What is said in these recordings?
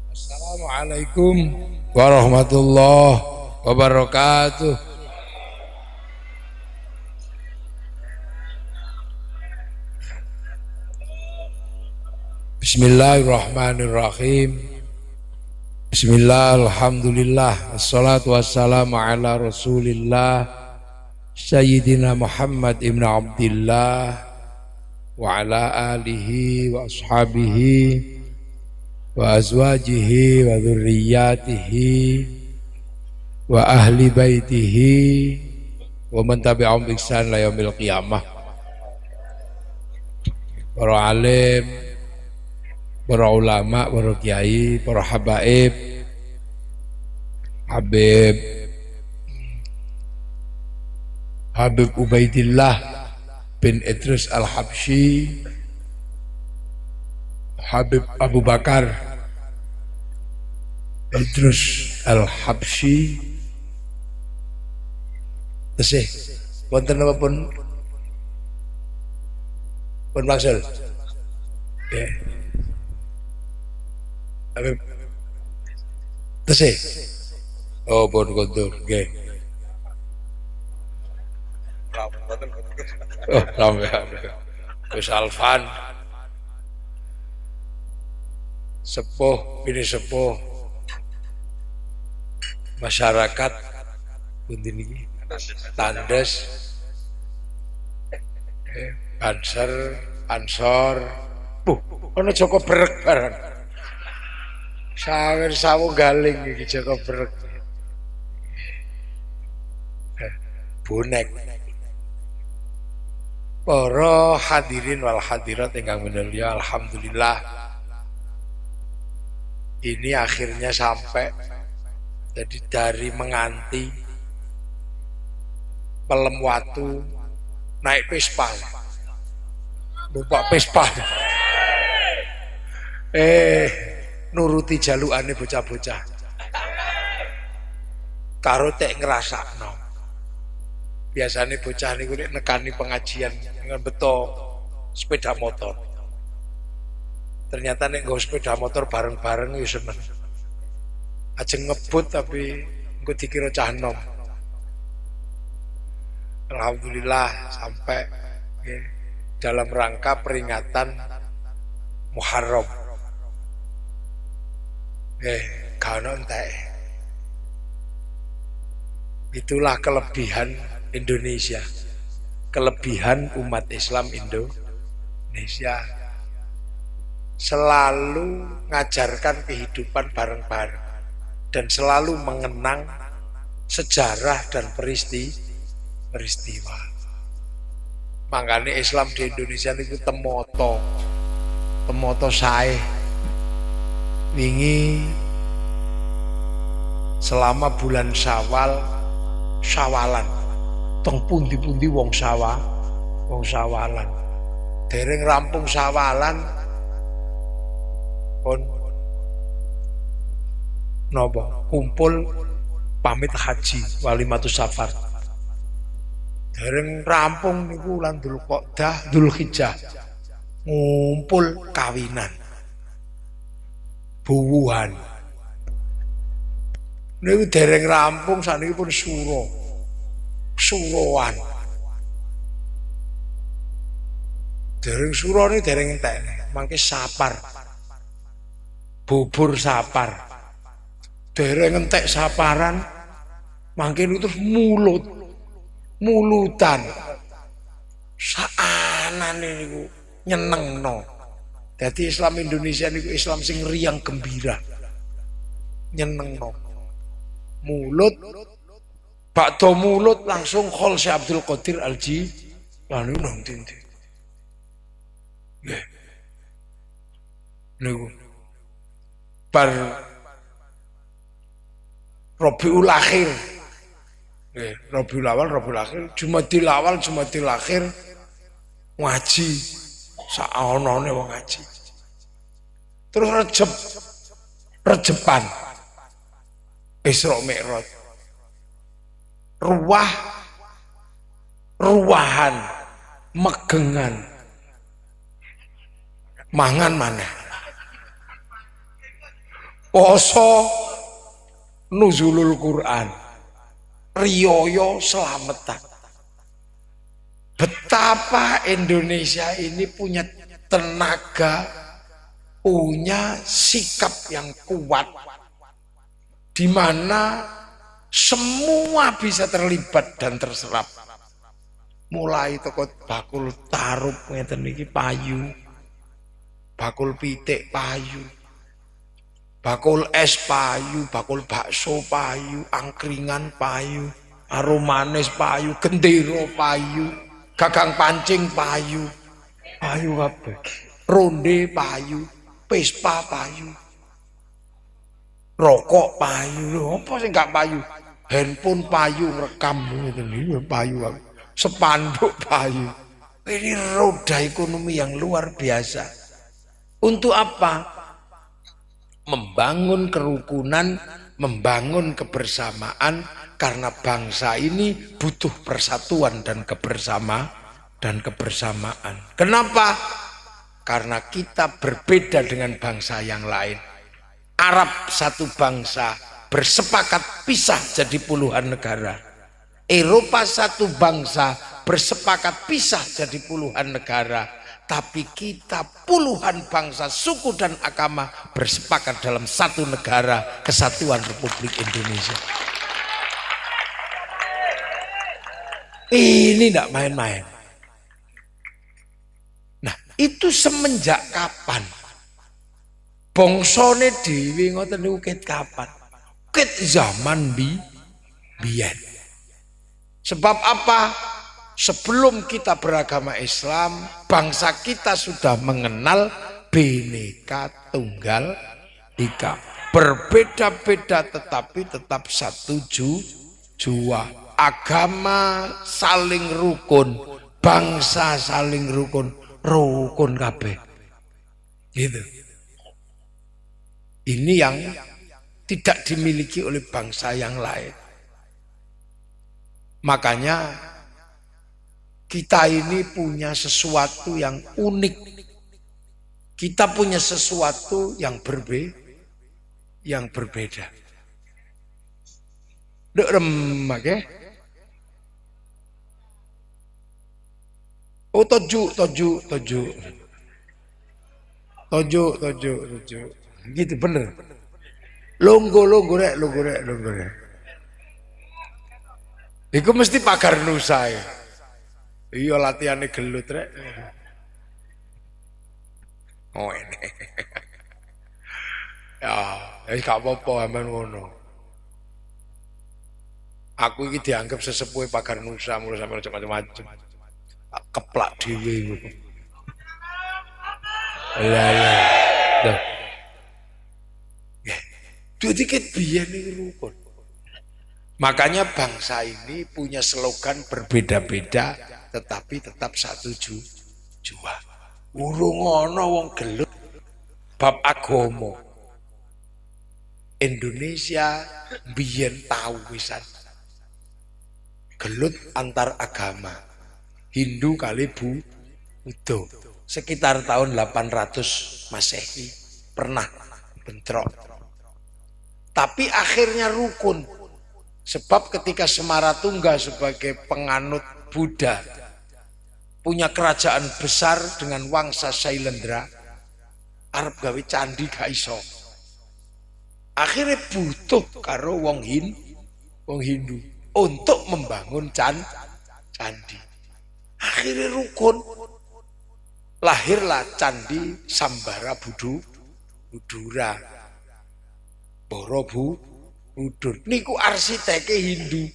Assalamualaikum warahmatullahi wabarakatuh. Bismillahirrahmanirrahim. Bismillah, alhamdulillah, assalatu wassalamu ala rasulillah Sayyidina Muhammad ibn Abdillah wa ala alihi wa ashabihi wa azwajihi wa dhurriyyatihi wa ahli baitihi wa man tabi'ahum bi ihsan ila yaumil qiyamah. Para alim, para ulama, para kiai, para habaib, Habib Ubaidillah bin Idris Al-Habsyi, Habib Abu Bakar Idris Al-Habsyi, tesih wonten napa pun maksud ya Habib tesih oh pun kondur nggih oh sampe wis alfan sepuh ini sepuh masyarakat pundi niki tandes banser ansor ana Joko Brek bareng sawer sawu galing iki Joko Brek bonek. Para hadirin wal hadirat ingkang minulya, alhamdulillah ini akhirnya sampai. Jadi dari menganti pelem watu naik Vespa, numpak Vespa, nuruti jalukane bocah-bocah, karo tek ngrasakno. Biasanya bocah niku nek nekani pengajian dengan beto sepeda motor. Ternyata nek nggo sepeda motor bareng-bareng ya seneng. Ajeng ngebut tapi engko dikira cah enom. Alhamdulillah sampai dalam rangka peringatan Muharram. Kanon entek. Itulah kelebihan Indonesia, kelebihan umat Islam Indonesia, selalu ngajarkan kehidupan bareng-bareng dan selalu mengenang sejarah dan peristiwa. Makanya Islam di Indonesia itu temoto sae wingi selama bulan Syawalan teng pundi-pundi wong sawalan dereng rampung sawalan pun nopo kumpul pamit haji walimatus safar dereng rampung niku lan Dzulhijjah ngumpul kawinan buwuhan niku dereng rampung saniki pun suroan. Dereng suro ini dereng entek. Mangke sapar. Bubur sapar. Dereng entek saparan. Mangke terus mulutan. Saanane niku nyenengno. Dadi Islam Indonesia niku Islam sing riang gembira. Nyenengno. Mulut bakdo mulut langsung khol Syekh Abdul Qadir Al-Jilani nang dindi. Nggih. Niku bar Rabiul Akhir. Nggih, Rabiul Awal, Rabiul Akhir, Jumadil Awal, Jumadil Akhir ngaji saonone wong ngaji. Terus Rejepan Isra Mi'raj. Ruwahan megengan mangan maneh poso nuzulul Quran, riyoyo selamatan. Betapa Indonesia ini punya tenaga, punya sikap yang kuat, di mana semua bisa terlibat dan terserap. Mulai toko bakul tarup ngeten iki payu, bakul pitik payu, bakul es payu, bakul bakso payu, angkringan payu, aromanes payu, gendero payu, gagang pancing payu, payu kabeh. Ronde payu, pespa payu, rokok payu. Lho apa sing gak payu? Handphone payu, rekam ngeten iki payu. Spanduk payu. Ini roda ekonomi yang luar biasa. Untuk apa? Membangun kerukunan, membangun kebersamaan, karena bangsa ini butuh persatuan dan kebersamaan. Kenapa? Karena kita berbeda dengan bangsa yang lain. Arab satu bangsa bersepakat pisah jadi puluhan negara. Eropa satu bangsa bersepakat pisah jadi puluhan negara. Tapi kita puluhan bangsa, suku dan agama bersepakat dalam satu negara, Kesatuan Republik Indonesia. Ini tidak main-main. Nah, itu semenjak kapan? Bongsone dhewe ngoten niku ket kapan? Ket zaman biyen. Sebab apa? Sebelum kita beragama Islam, bangsa kita sudah mengenal Bhinneka Tunggal Ika. Berbeda-beda tetapi tetap satu jua. Agama saling rukun, bangsa saling rukun kabeh. Gitu. Ini yang tidak dimiliki oleh bangsa yang lain. Makanya kita ini punya sesuatu yang unik. Kita punya sesuatu yang berbeda. Dek remak ya. Oh toju. Gitu bener. Longgo rek. Iku mesti pagar nusa ya. Iya latihane gelut rek. Oh ini. Ya, gak apa-apa aman ngono. Aku ini dianggap sesepuh pagar nusa mulai sampai macam-macam. Keplak dhewe. Lah. Jadi ket biyen iki rukun. Makanya bangsa ini punya slogan berbeda-beda tetapi tetap satu jua. Urung ana wong gelut bab agama. Indonesia biyen tau wisan gelut antar agama. Hindu kali Buddha. Sekitar tahun 800 Masehi pernah bentrok. Tapi akhirnya rukun. Sebab ketika Semaratungga sebagai penganut Buddha punya kerajaan besar dengan Wangsa Sailendra, arep gawe candi gak iso. Akhirnya butuh karo wong Hindu untuk membangun candi. Akhirnya rukun. Lahirlah candi Sambara Budura. Borobudur. Niku arsiteknya Hindu.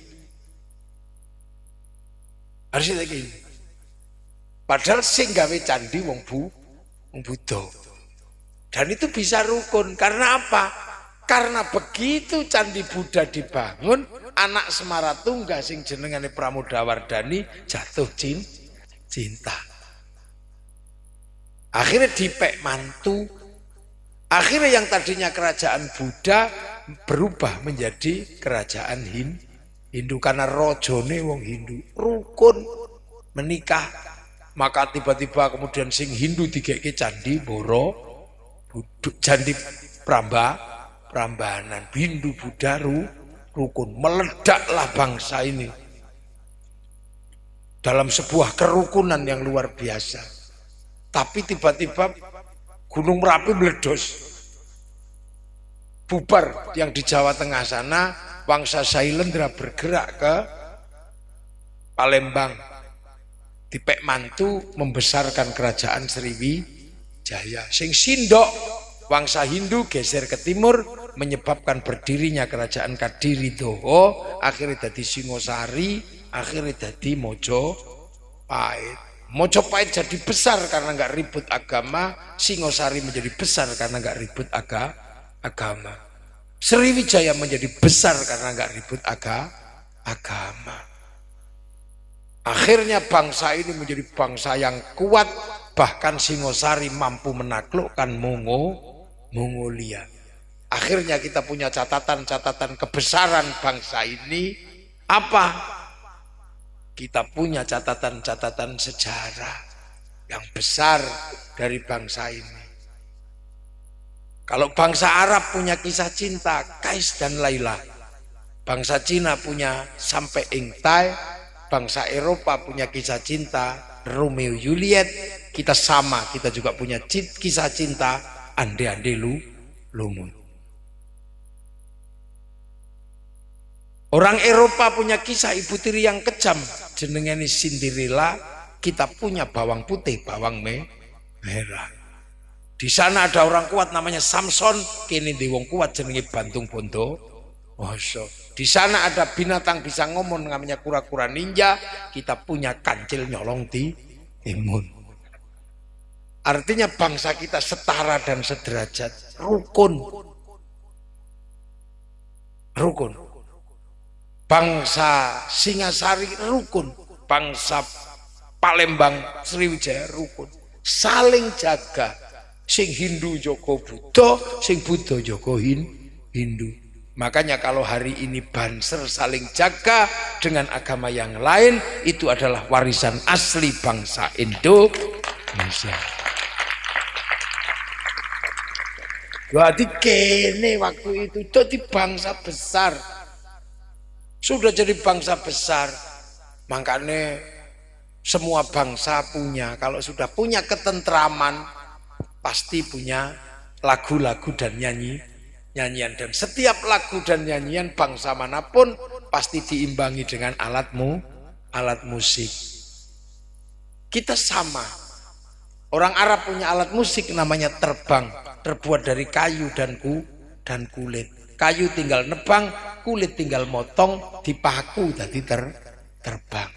Padahal sing gawe candi wong Buddha. Dan itu bisa rukun karena apa? Karena begitu candi Buddha dibangun, anak Semaratungga sing jenengane Pramodawardhani jatuh cinta. Akhirnya dipek mantu. Akhirnya yang tadinya kerajaan Buddha berubah menjadi kerajaan Hindu karena rojone wong Hindu rukun menikah. Maka tiba-tiba kemudian sing Hindu digeke candi Candi Prambanan, Hindu, Buddha, rukun. Meledaklah bangsa ini dalam sebuah kerukunan yang luar biasa. Tapi tiba-tiba Gunung Merapi meledos, bubar. Yang di Jawa Tengah sana Wangsa Sailendra bergerak ke Palembang, dipek mantu membesarkan kerajaan Sriwijaya. Sing sindok Wangsa Hindu geser ke timur, menyebabkan berdirinya kerajaan Kadiridoho, akhirnya jadi Singosari, akhirnya jadi Mojopahit. Mojopahit jadi besar karena nggak ribut agama, Singosari menjadi besar karena nggak ribut agama, Sriwijaya menjadi besar karena nggak ribut agama. Akhirnya bangsa ini menjadi bangsa yang kuat, bahkan Singosari mampu menaklukkan Mongolia. Akhirnya kita punya catatan-catatan kebesaran bangsa ini. Apa? Kita punya catatan-catatan sejarah yang besar dari bangsa ini. Kalau bangsa Arab punya kisah cinta, Kais dan Laila. Bangsa Cina punya Sampai Ingtai. Bangsa Eropa punya kisah cinta Romeo Juliet. Kita sama, kita juga punya kisah cinta Ande-ande lumut. Orang Eropa punya kisah ibu tiri yang kejam, jenengane Cinderella. Kita punya bawang putih, bawang merah. Di sana ada orang kuat namanya Samson, kini di wong kuat jenenge Bantung Bondo. Di sana ada binatang bisa ngomong namanya kura-kura ninja. Kita punya kancil nyolong timun. Artinya bangsa kita setara dan sederajat, rukun. Bangsa Singasari rukun, bangsa Palembang Sriwijaya rukun, saling jaga. Sing Hindu Joko Buddha, sing Buddha Joko Hindu. Makanya kalau hari ini Banser saling jaga dengan agama yang lain, itu adalah warisan asli bangsa Indonesia. Jadi kene waktu itu jadi bangsa besar. Sudah jadi bangsa besar, makanya semua bangsa punya, kalau sudah punya ketentraman, pasti punya lagu-lagu dan nyanyian. Dan setiap lagu dan nyanyian bangsa manapun pasti diimbangi dengan alat musik. Kita sama. Orang Arab punya alat musik namanya terbang, terbuat dari kayu dan kulit. Kayu tinggal nebang, kulit tinggal motong, dipaku tadi terbang.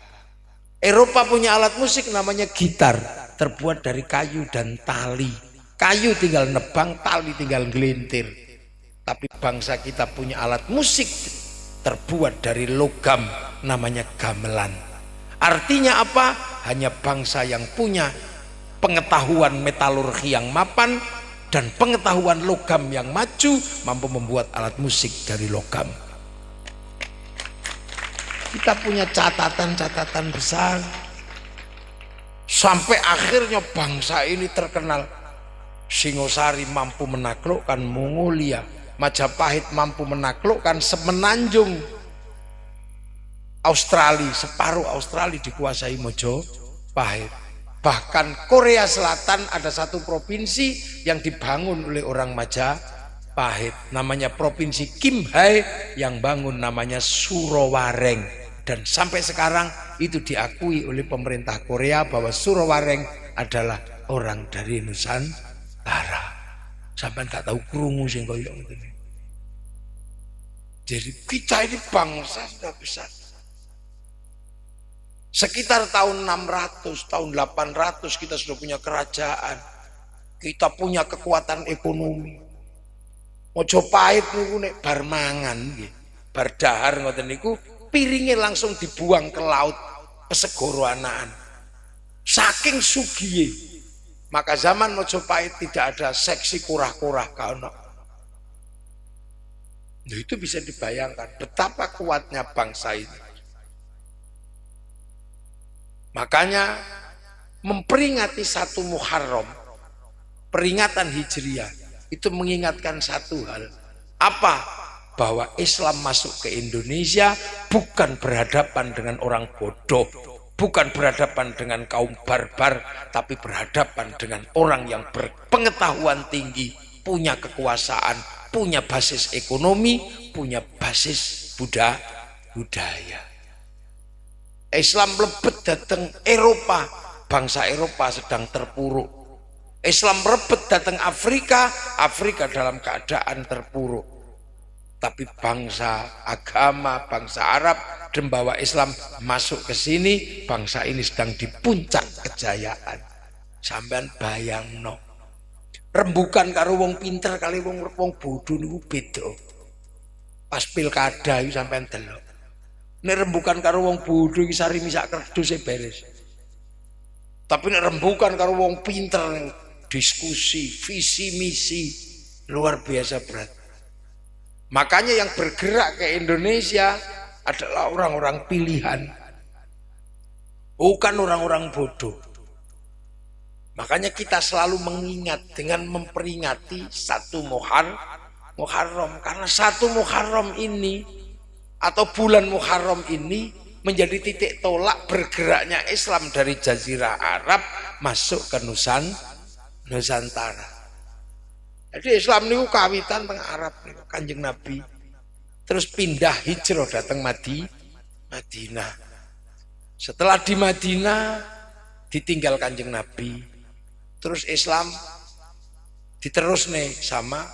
Eropa punya alat musik namanya gitar, terbuat dari kayu dan tali. Kayu tinggal nebang, tali tinggal gelintir. Tapi bangsa kita punya alat musik terbuat dari logam, namanya gamelan. Artinya apa? Hanya bangsa yang punya pengetahuan metalurgi yang mapan dan pengetahuan logam yang maju mampu membuat alat musik dari logam. Kita punya catatan-catatan besar sampai akhirnya bangsa ini terkenal. Singosari mampu menaklukkan Mongolia, Majapahit mampu menaklukkan semenanjung Australia, separuh Australia dikuasai Mojopahit. Bahkan Korea Selatan ada satu provinsi yang dibangun oleh orang Majapahit, namanya Provinsi Kimhae, yang bangun namanya Surowareng. Dan sampai sekarang itu diakui oleh pemerintah Korea bahwa Surowareng adalah orang dari Nusantara. Sampai tak tahu krungu sing koyo ngene. Jadi kita ini bangsa sudah besar. Sekitar tahun 600, tahun 800 kita sudah punya kerajaan. Kita punya kekuatan ekonomi. Mojopahit niku nek bar mangan nggih, bar dahar ngoten niku piringnya langsung dibuang ke laut, pesegoro anaan. Saking sugihe. Maka zaman Mojopahit tidak ada seksi kurah-kurah kaono. Nah, itu bisa dibayangkan betapa kuatnya bangsa ini. Makanya memperingati 1 Muharram, peringatan Hijriah, itu mengingatkan satu hal, Apa? Bahwa Islam masuk ke Indonesia bukan berhadapan dengan orang bodoh, bukan berhadapan dengan kaum barbar, tapi berhadapan dengan orang yang berpengetahuan tinggi, punya kekuasaan, punya basis ekonomi, punya basis budaya. Islam lebet datang Eropa, bangsa Eropa sedang terpuruk. Islam rebet datang Afrika, Afrika dalam keadaan terpuruk. Tapi bangsa agama, bangsa Arab membawa Islam masuk ke sini, bangsa ini sedang di puncak kejayaan. Sampean bayangno. Rembukan karo wong pinter kali wong bodoh niku beda. Pas pilkada iku sampean delok. Nek rembukan karo wong bodoh iki sari misak kerdus e beres. Tapi nek rembukan karo wong pinter diskusi, visi misi luar biasa berat. Makanya yang bergerak ke Indonesia adalah orang-orang pilihan, bukan orang-orang bodoh. Makanya kita selalu mengingat dengan memperingati 1 Muharram, karena 1 Muharram ini atau bulan Muharram ini menjadi titik tolak bergeraknya Islam dari Jazirah Arab masuk ke Nusantara. Jadi Islam niku kawitan teng Arab niku Kanjeng Nabi. Terus pindah hijrah datang Madinah. Setelah di Madinah ditinggal Kanjeng Nabi. Terus Islam diterus nih sama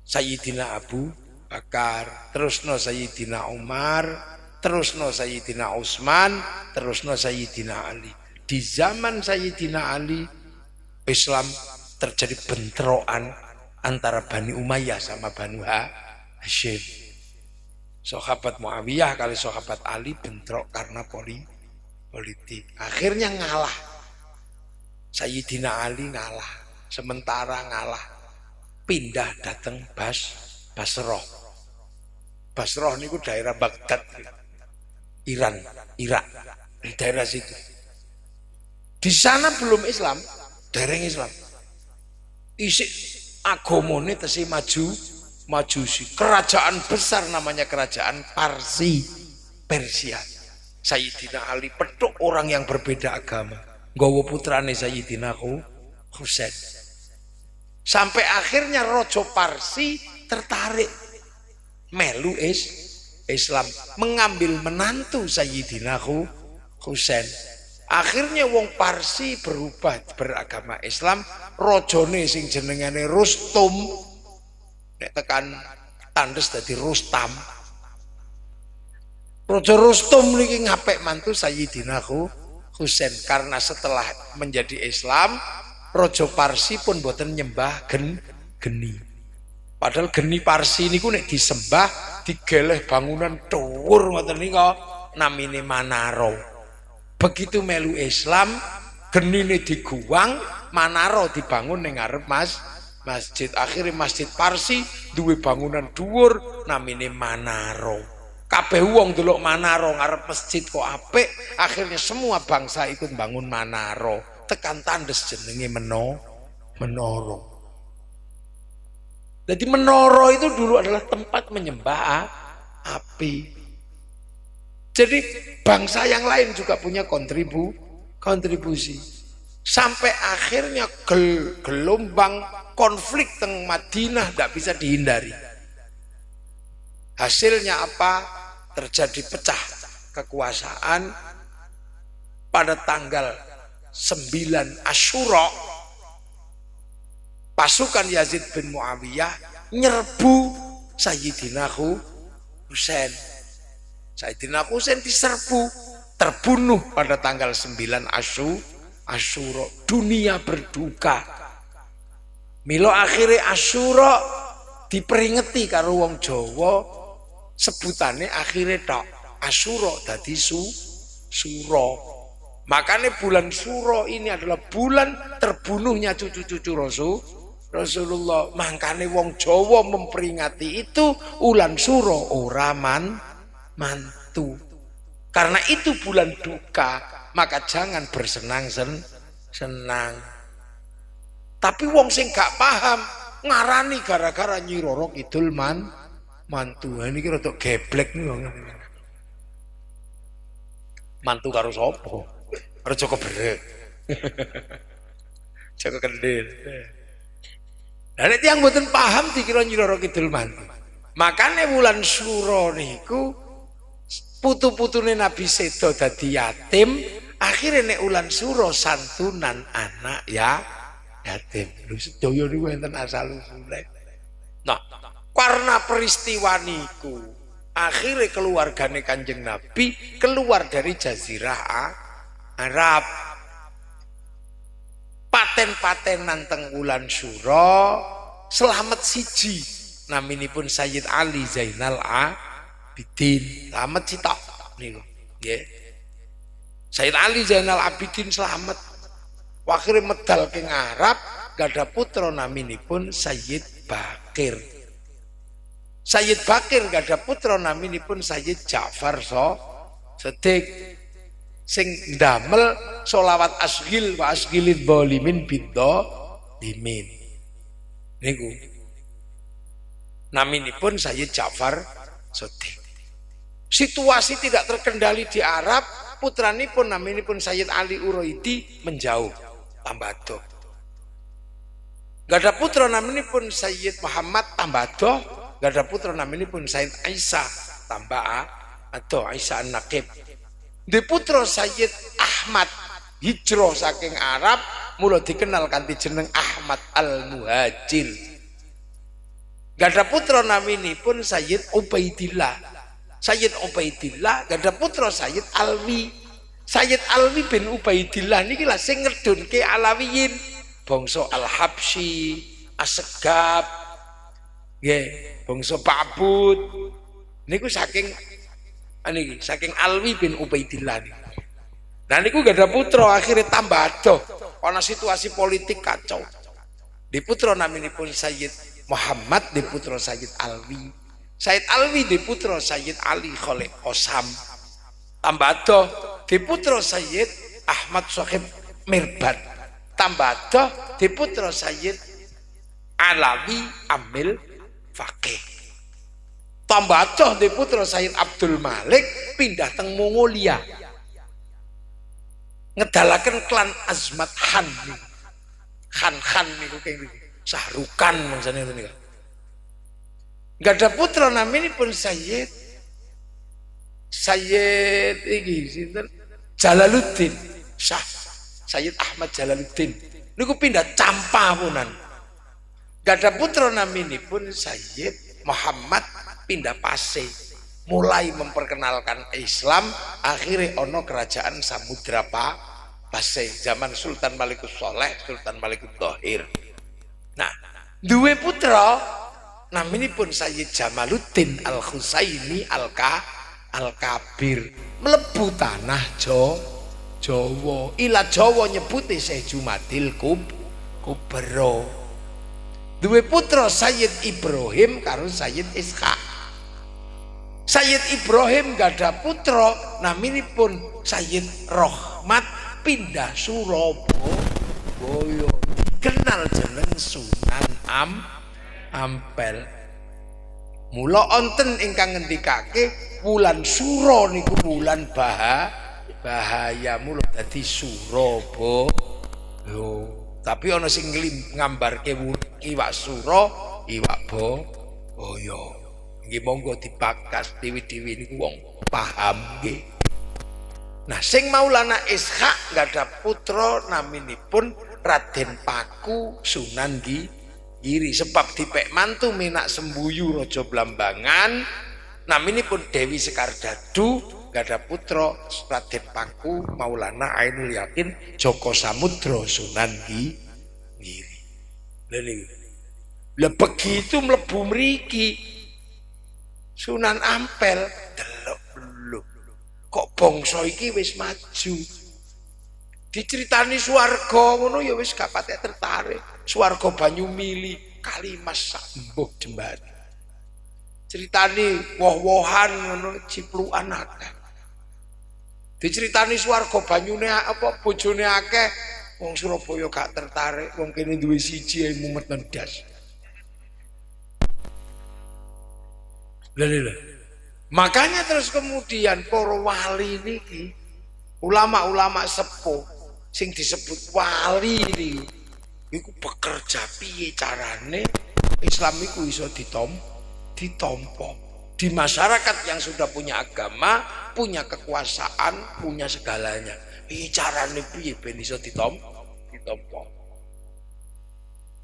Sayyidina Abu Bakar, terus no Sayyidina Umar, terus no Sayyidina Utsman, terus no Sayyidina Ali. Di zaman Sayyidina Ali Islam terjadi bentrokan antara Bani Umayyah sama Banu Hashim. Sahabat Muawiyah kali sahabat Ali bentrok karena politik. Akhirnya ngalah. Sayyidina Ali ngalah. Sementara ngalah. Pindah datang Basrah. Basrah niku daerah Baghdad, Iran, Irak. Di daerah situ. Di sana belum Islam, dereng Islam. Isik agamane tesih Majusi. Kerajaan besar namanya kerajaan Persia. Sayyidina Ali petuk orang yang berbeda agama. Nggawa putrane Sayyidina Husain. Sampai akhirnya Raja Parsi tertarik melu Islam, mengambil menantu Sayyidina Husain. Akhirnya wong Parsi berubah beragama Islam, rajane sing jenengane Rustum nek tekan tandes dadi Rustam. Raja Rustum niki ngapik mantu Sayyidina Husain karena setelah menjadi Islam, Raja Parsi pun boten nyembah geni. Padahal geni Parsi niku nek disembah digeleh bangunan dhuwur ngoten nika namine Manaro. Begitu melu Islam, genine diguwang, Manaro dibangun ning ngarep masjid. Akhirnya Masjid Parsi duwe bangunan dhuwur namine Manaro. Kabeh wong delok Manaro ngarep masjid kok apik, akhirnya semua bangsa ikut bangun Manaro. Tekan tandes jenenge menara. Jadi menara itu dulu adalah tempat menyembah api. Jadi bangsa yang lain juga punya kontribusi. Sampai akhirnya gelombang konflik teng Madinah tidak bisa dihindari. Hasilnya apa? Terjadi pecah kekuasaan pada tanggal 9 Asyura. Pasukan Yazid bin Muawiyah nyerbu Sayyidina Husain. Sayyidina Husain diserbu, terbunuh pada tanggal 9 Asyura. Dunia berduka. Milo akhirnya Asyura diperingati karo wong Jawa, sebutannya akhirnya tok Asyura dadi Suro. Makanya bulan Suro ini adalah bulan terbunuhnya cucu-cucu Rasulullah. Makanya wong Jawa memperingati itu ulan Suro ora mantu. Karena itu bulan duka, maka jangan bersenang-senang. Tapi wong sing gak paham, ngarani gara-gara Nyi Roro Kidul mantu. Ini kira rada geblek nih wong. Mantu karo sapa? Karo Joko Berek. Joko Kendil. Lah nek tiyang mboten paham dikira Nyi Roro Kidul mantu. Makane wulan Suro niku putu-putune Nabi Sedo dadi yatim, akhirnya nek wulan Suro santunan anak ya yatim. Lho sedaya niku enten asal usule. Nah, karena peristiwa niku akhirnya keluargane Kanjeng Nabi keluar dari Jazirah Arab. Paten-patenan teng wulan Suro selamat siji naminipun Sayyid Ali Zainal Abidin. Selamat sitok niku nggih. Sayyid Ali Zainal Abidin selamat. Akhirnya medal ke Arab gada putra naminipun Sayyid Bakir. Sayyid Bakir gada putra naminipun Sayyid Ja'far Shadiq sing ndamel sholawat asghil wa asghilid dhalimin biddo dimin niku naminipun Sayyid Ja'far Shadiq. Situasi tidak terkendali di Arab, putranipun naminipun Sayyid Ali Uraidi menjauh tambah adoh. Gada putra naminipun Sayyid Muhammad tambah adoh, gada putra naminipun Sayyid Aisyah tambah adoh, Aisyah An-Naqib. Di putra Sayyid Ahmad hijrah saking Arab mula dikenal kanthi jeneng Ahmad Al-Muhajir. Gada putra naminipun Sayyid Ubaidillah. Sayyid Ubaidillah gada putra Sayyid Alwi. Sayyid Alwi bin Ubaidillah niki lah sing ngedunke Alawiyin, bangsa Al-Habsyi, Asegab, nggih, bangsa Ba'bud. Niku saking niki saking Alwi bin Ubaidillah niku. Nah niku gak ada putra, akhirnya tambah adoh. Ana situasi politik kacau. Di putra naminipun Sayyid Muhammad, di putra Sayyid Alwi. Sayyid Alwi di putra Sayyid Ali Khalid Qasam. Tambah adoh di putra Sayyid Ahmad Sohib Mirbad. Tambah adoh di putra Sayyid Alawi Amil Faqih. Tambah adoh di putra Sayyid Abdul Malik pindah teng Mongolia. Ngedalaken klan Azmat Khan. Khan niku kenging Sahrukan mangsane niku. Gak ada putra naminipun Sayyid iki sinten Jalaluddin Syah Sayyid Ahmad Jalaluddin niku pindah Campapunan. Gak ada putra naminipun Sayyid Muhammad pindah Pase, mulai memperkenalkan Islam. Akhirnya ono kerajaan Samudra Pase zaman Sultan Malikus Soleh, Sultan Malikus Thohir. Nah, duwe putra naminipun Sayyid Jamaluddin Al-Husaini Al-Kabir mlebu tanah Jawa. Ila Jawa nyebuti Syekh Jumadil Kubro. Duwe putra Sayyid Ibrahim karo Sayyid Ishaq. Sayyid Ibrahim gak ada putra naminipun Sayyid Rohmat pindah Surabaya. Kenal jeneng Sunan Ampel. Mula onten ingkang ngendikake wulan Suro niku wulan bahaya mula dadi Surabaya. Tapi ana sing nggambarke iwak Suro, iwak Boyo. Nggih monggo dibakas dewi-dewi niku wong paham nggih. Nah, sing Maulana Ishaq gak ada putra naminipun Raden Paku Sunan Giri, sebab dipek mantu Minak Sembuyu Raja Blambangan naminipun Dewi Sekar Dadu gak ada putra Raden Paku Maulana Ainul Yakin Joko Samudro Sunan Giri. Lah begitu mlebu mriki Sunan Ampel delok lho. Kok bangsa iki wis maju. Diceritani swarga ngono ya wis gak patek tertarik. Swarga banyu mili, Kalimas sak mbuh jembatan. Ceritani woh-wohan ngono ciplukan akeh. Diceritani swarga banyune apa bojone akeh, wong Surabaya gak tertarik, wong kene duwe siji ae mumet ndas. Lha. Makanya terus kemudian para wali niki, ulama-ulama sepuh sing disebut wali niki iku bekerja piye carane Islam iku iso ditompo di masyarakat yang sudah punya agama, punya kekuasaan, punya segalanya. Piye carane piye ben iso ditompo.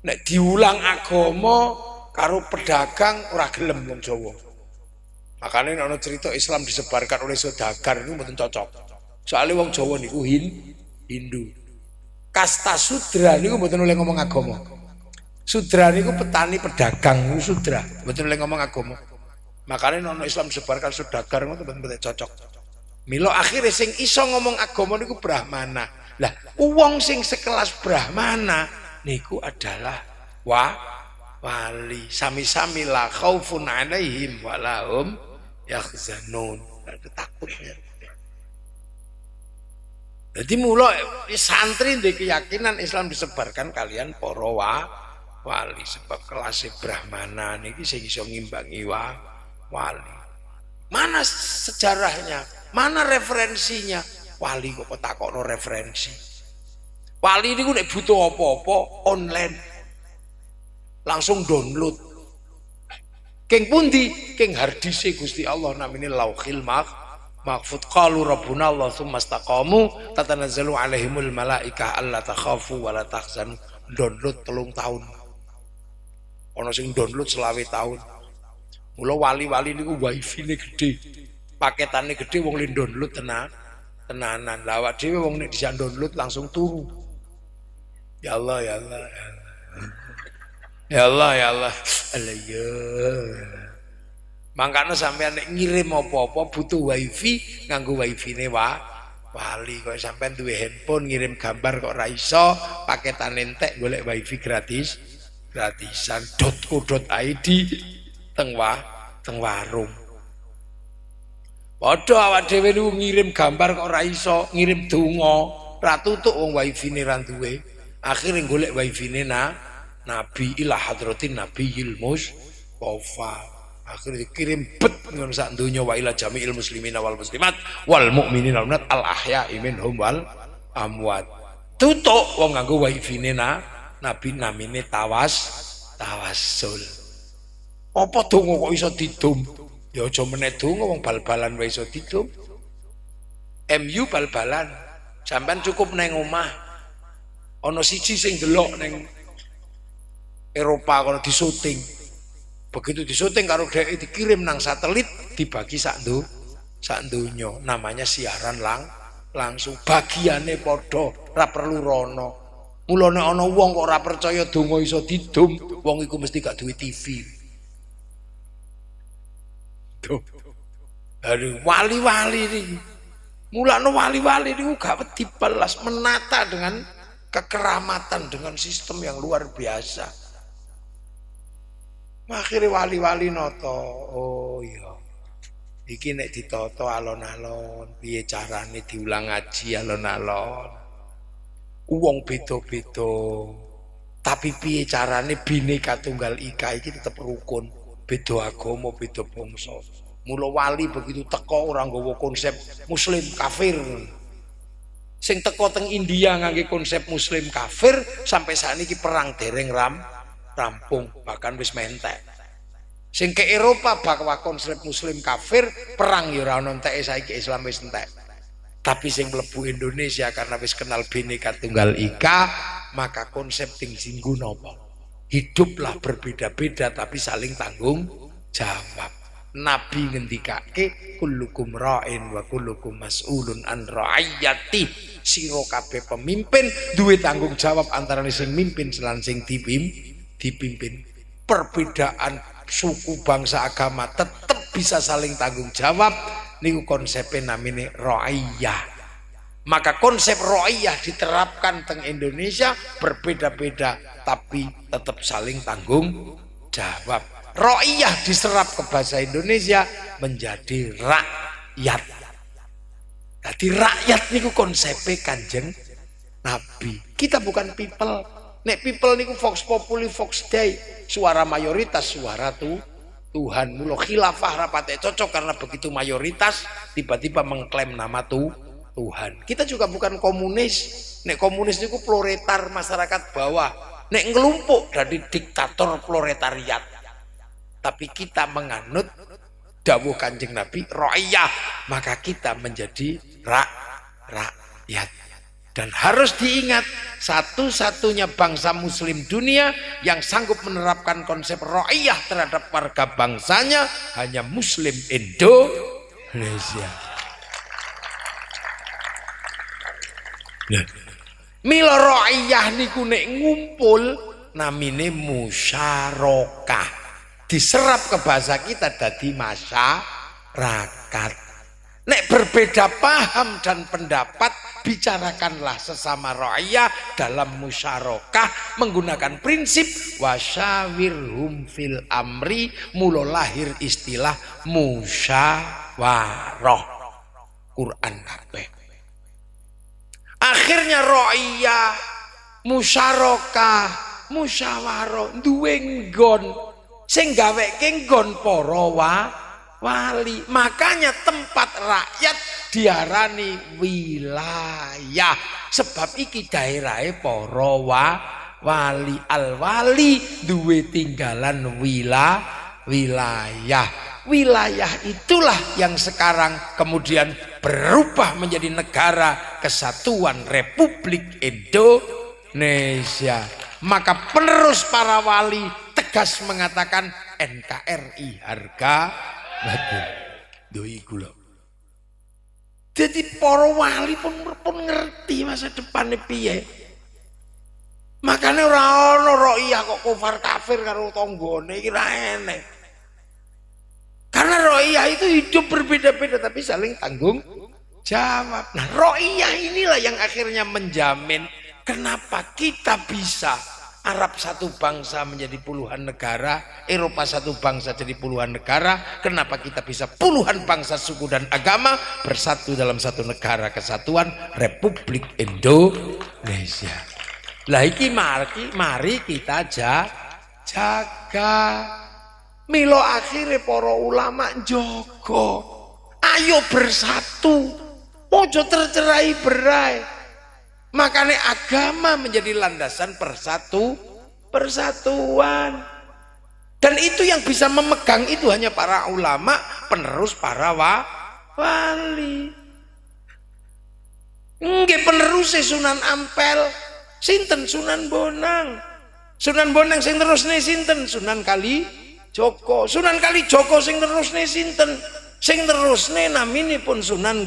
Nek diulang agama karo pedagang ora gelem wong Jawa. Makanya ana cerita Islam disebarkan oleh saudagar itu mboten cocok. Soalnya wong Jawa niku Hindu. Kasta sudra niku mboten oleh ngomong agama. Sudra niku petani pedagang niku sudra, mboten oleh ngomong agama. Makanya ana Islam disebarkan saudagar ngono mboten cocok. Milo akhirnya sing iso ngomong agama niku Brahmana. Lah, wong sing sekelas Brahmana niku adalah wali. Sami-sami la khaufun 'alaihim wa lahum yahzanun. Ada takutnya. Jadi mula santri di keyakinan Islam disebarkan kalian para wali sebab kelas Brahmana niki sing iso ngimbangi wali. Mana sejarahnya? Mana referensinya? Wali kok takokno referensi. Wali niku nek butuh apa-apa online. Langsung download. Keng pundi, keng hardise Gusti Allah namine Lauhil Mahfuz. Qalu rabbuna Allah tsumma istaqamu tatanazzalu alaihimul malaikah alla takhafu wa la tahzanu. Download 3 tahun. Ana sing download 20 tahun. Mula wali-wali niku wifi-ne gede. Paketane gede wong le download tenanan. Lah awak dhewe wong nek disan download langsung turu. Ya Allah ya Allah. Ya Allah ya Allah. Alayya. Mangkane sampean nek ngirim apa-apa butuh wifi, nganggo wifi-ne wali. Kok sampean duwe handphone ngirim gambar kok ora iso, paketan entek golek wifi gratisan .co.id teng warung. Padha awak dhewe niku ngirim gambar kok ora iso, ngirim donga, ora tutuk wong wifi-ne ra duwe. Akhire golek wifi-ne Nabi ila hadratin Nabiyil Mustafa. Akhirnya dikirim bet ngono sak donya wa ila jami'il muslimina wal muslimat wal mu'minina wal mu'minat al ahya'i minhum wal amwat. Tutuk wong nganggo wifi-ne Nabi namine tawassul. Apa donga kok iso didum? Ya aja meneh donga wong bal-balan wae iso didum. MU bal-balan. Sampeyan cukup neng omah. Ana siji sing delok neng Eropa kalau disuting, begitu disuting karo dhek dikirim nang satelit dibagi sak donya, namanya siaran langsung. Bagiane padha, ora perlu rono. Mulane ana wong kok ora percaya donga iso didum, wong iku mesti gak duwe TV. Tuh. Aduh, wali-wali niki. Mulane wali-wali niku gak wedi balas, menata dengan kekeramatan, dengan sistem yang luar biasa. Akhirnya wali-wali noto, oh iya, iki nek ditoto alon-alon, piye carane diulang ngaji alon-alon, uang beda-beda, tapi piye carane Bhinneka Tunggal Ika iki tetep rukun, beda agama, beda bangsa. Mula wali begitu teko orang nggawa konsep Muslim kafir. Sing teko teng India ngangge konsep Muslim kafir sampai saat ini perang dereng rampung, bahkan wis mentek. Sing ke Eropa bahwa konsep Muslim kafir perang ya ora ono enteke, saiki Islam wis entek. Tapi sing mlebu Indonesia karena wis kenal Bhinneka Tunggal Ika, maka konsep ting singgung napa? Hiduplah berbeda-beda tapi saling tanggung jawab. Nabi ngendikake kullukum ra'in wa kullukum mas'ulun an ra'iyati. Sira kabeh pemimpin duwe tanggung jawab antara sing mimpin lan sing dipimpin. Perbedaan suku, bangsa, agama tetap bisa saling tanggung jawab. Niku konsepnya namanya ra'iyah. Maka konsep ra'iyah diterapkan teng Indonesia berbeda-beda tapi tetap saling tanggung jawab. Ra'iyah diserap ke bahasa Indonesia menjadi rakyat. Jadi rakyat niku konsepnya Kanjeng Nabi. Kita bukan people. Nek people niku vox populi vox dei, suara mayoritas suara Tuhan. Mula khilafah rapate cocok karena begitu mayoritas tiba-tiba mengklaim nama Tuhan. Kita juga bukan komunis. Nek komunis itu proletar masyarakat bawah. Nek ngelumpuk dari diktator proletariat. Tapi kita menganut dawuh Kanjeng Nabi ra'iyah, maka kita menjadi rakyat. Dan harus diingat, satu-satunya bangsa muslim dunia yang sanggup menerapkan konsep ra'iyah terhadap warga bangsanya hanya muslim Indonesia. Mila ra'iyah niku nek ngumpul namine musyarakah. Diserap ke bahasa kita dadi masyarakat. Nek berbeda paham dan pendapat, bicarakanlah sesama ra'iyah dalam musyarakah menggunakan prinsip wasyawirhum fil amri. Mula lahir istilah musyawarah. Quran kabeh. Akhirnya ra'iyah, musyarakah, musyawarah duwe nggon sing gaweke nggon para wali. Makanya tempat rakyat diarani wilayah, sebab iki daerahe para wali. Al wali duwe tinggalan wilayah. Wilayah itulah yang sekarang kemudian berubah menjadi Negara Kesatuan Republik Indonesia. Maka penerus para wali tegas mengatakan NKRI harga mati. Doi gula. Jadi para wali pun ngerti masa depannya piye. Makanya ora ono ra'iyah kok kufar kafir karo tanggane iki ra enek. Karena ra'iyah itu hidup berbeda-beda tapi saling tanggung jawab. Nah, ra'iyah inilah yang akhirnya menjamin kenapa kita bisa Arab satu bangsa menjadi puluhan negara, Eropa satu bangsa jadi puluhan negara. Kenapa kita bisa puluhan bangsa, suku dan agama bersatu dalam satu negara kesatuan Republik Indonesia. Lah iki mari kita jaga. Milo akhirnya para ulama jogo. Ayo bersatu. Ojo tercerai-berai. Makanya agama menjadi landasan persatuan. Dan itu yang bisa memegang itu hanya para ulama, penerus para wali. Nggih penerusé Sunan Ampel, sinten Sunan Bonang. Sunan Bonang sing terusne sinten Sunan Kalijaga. Sunan Kalijaga sing terusne sinten? Sing terusne naminipun Sunan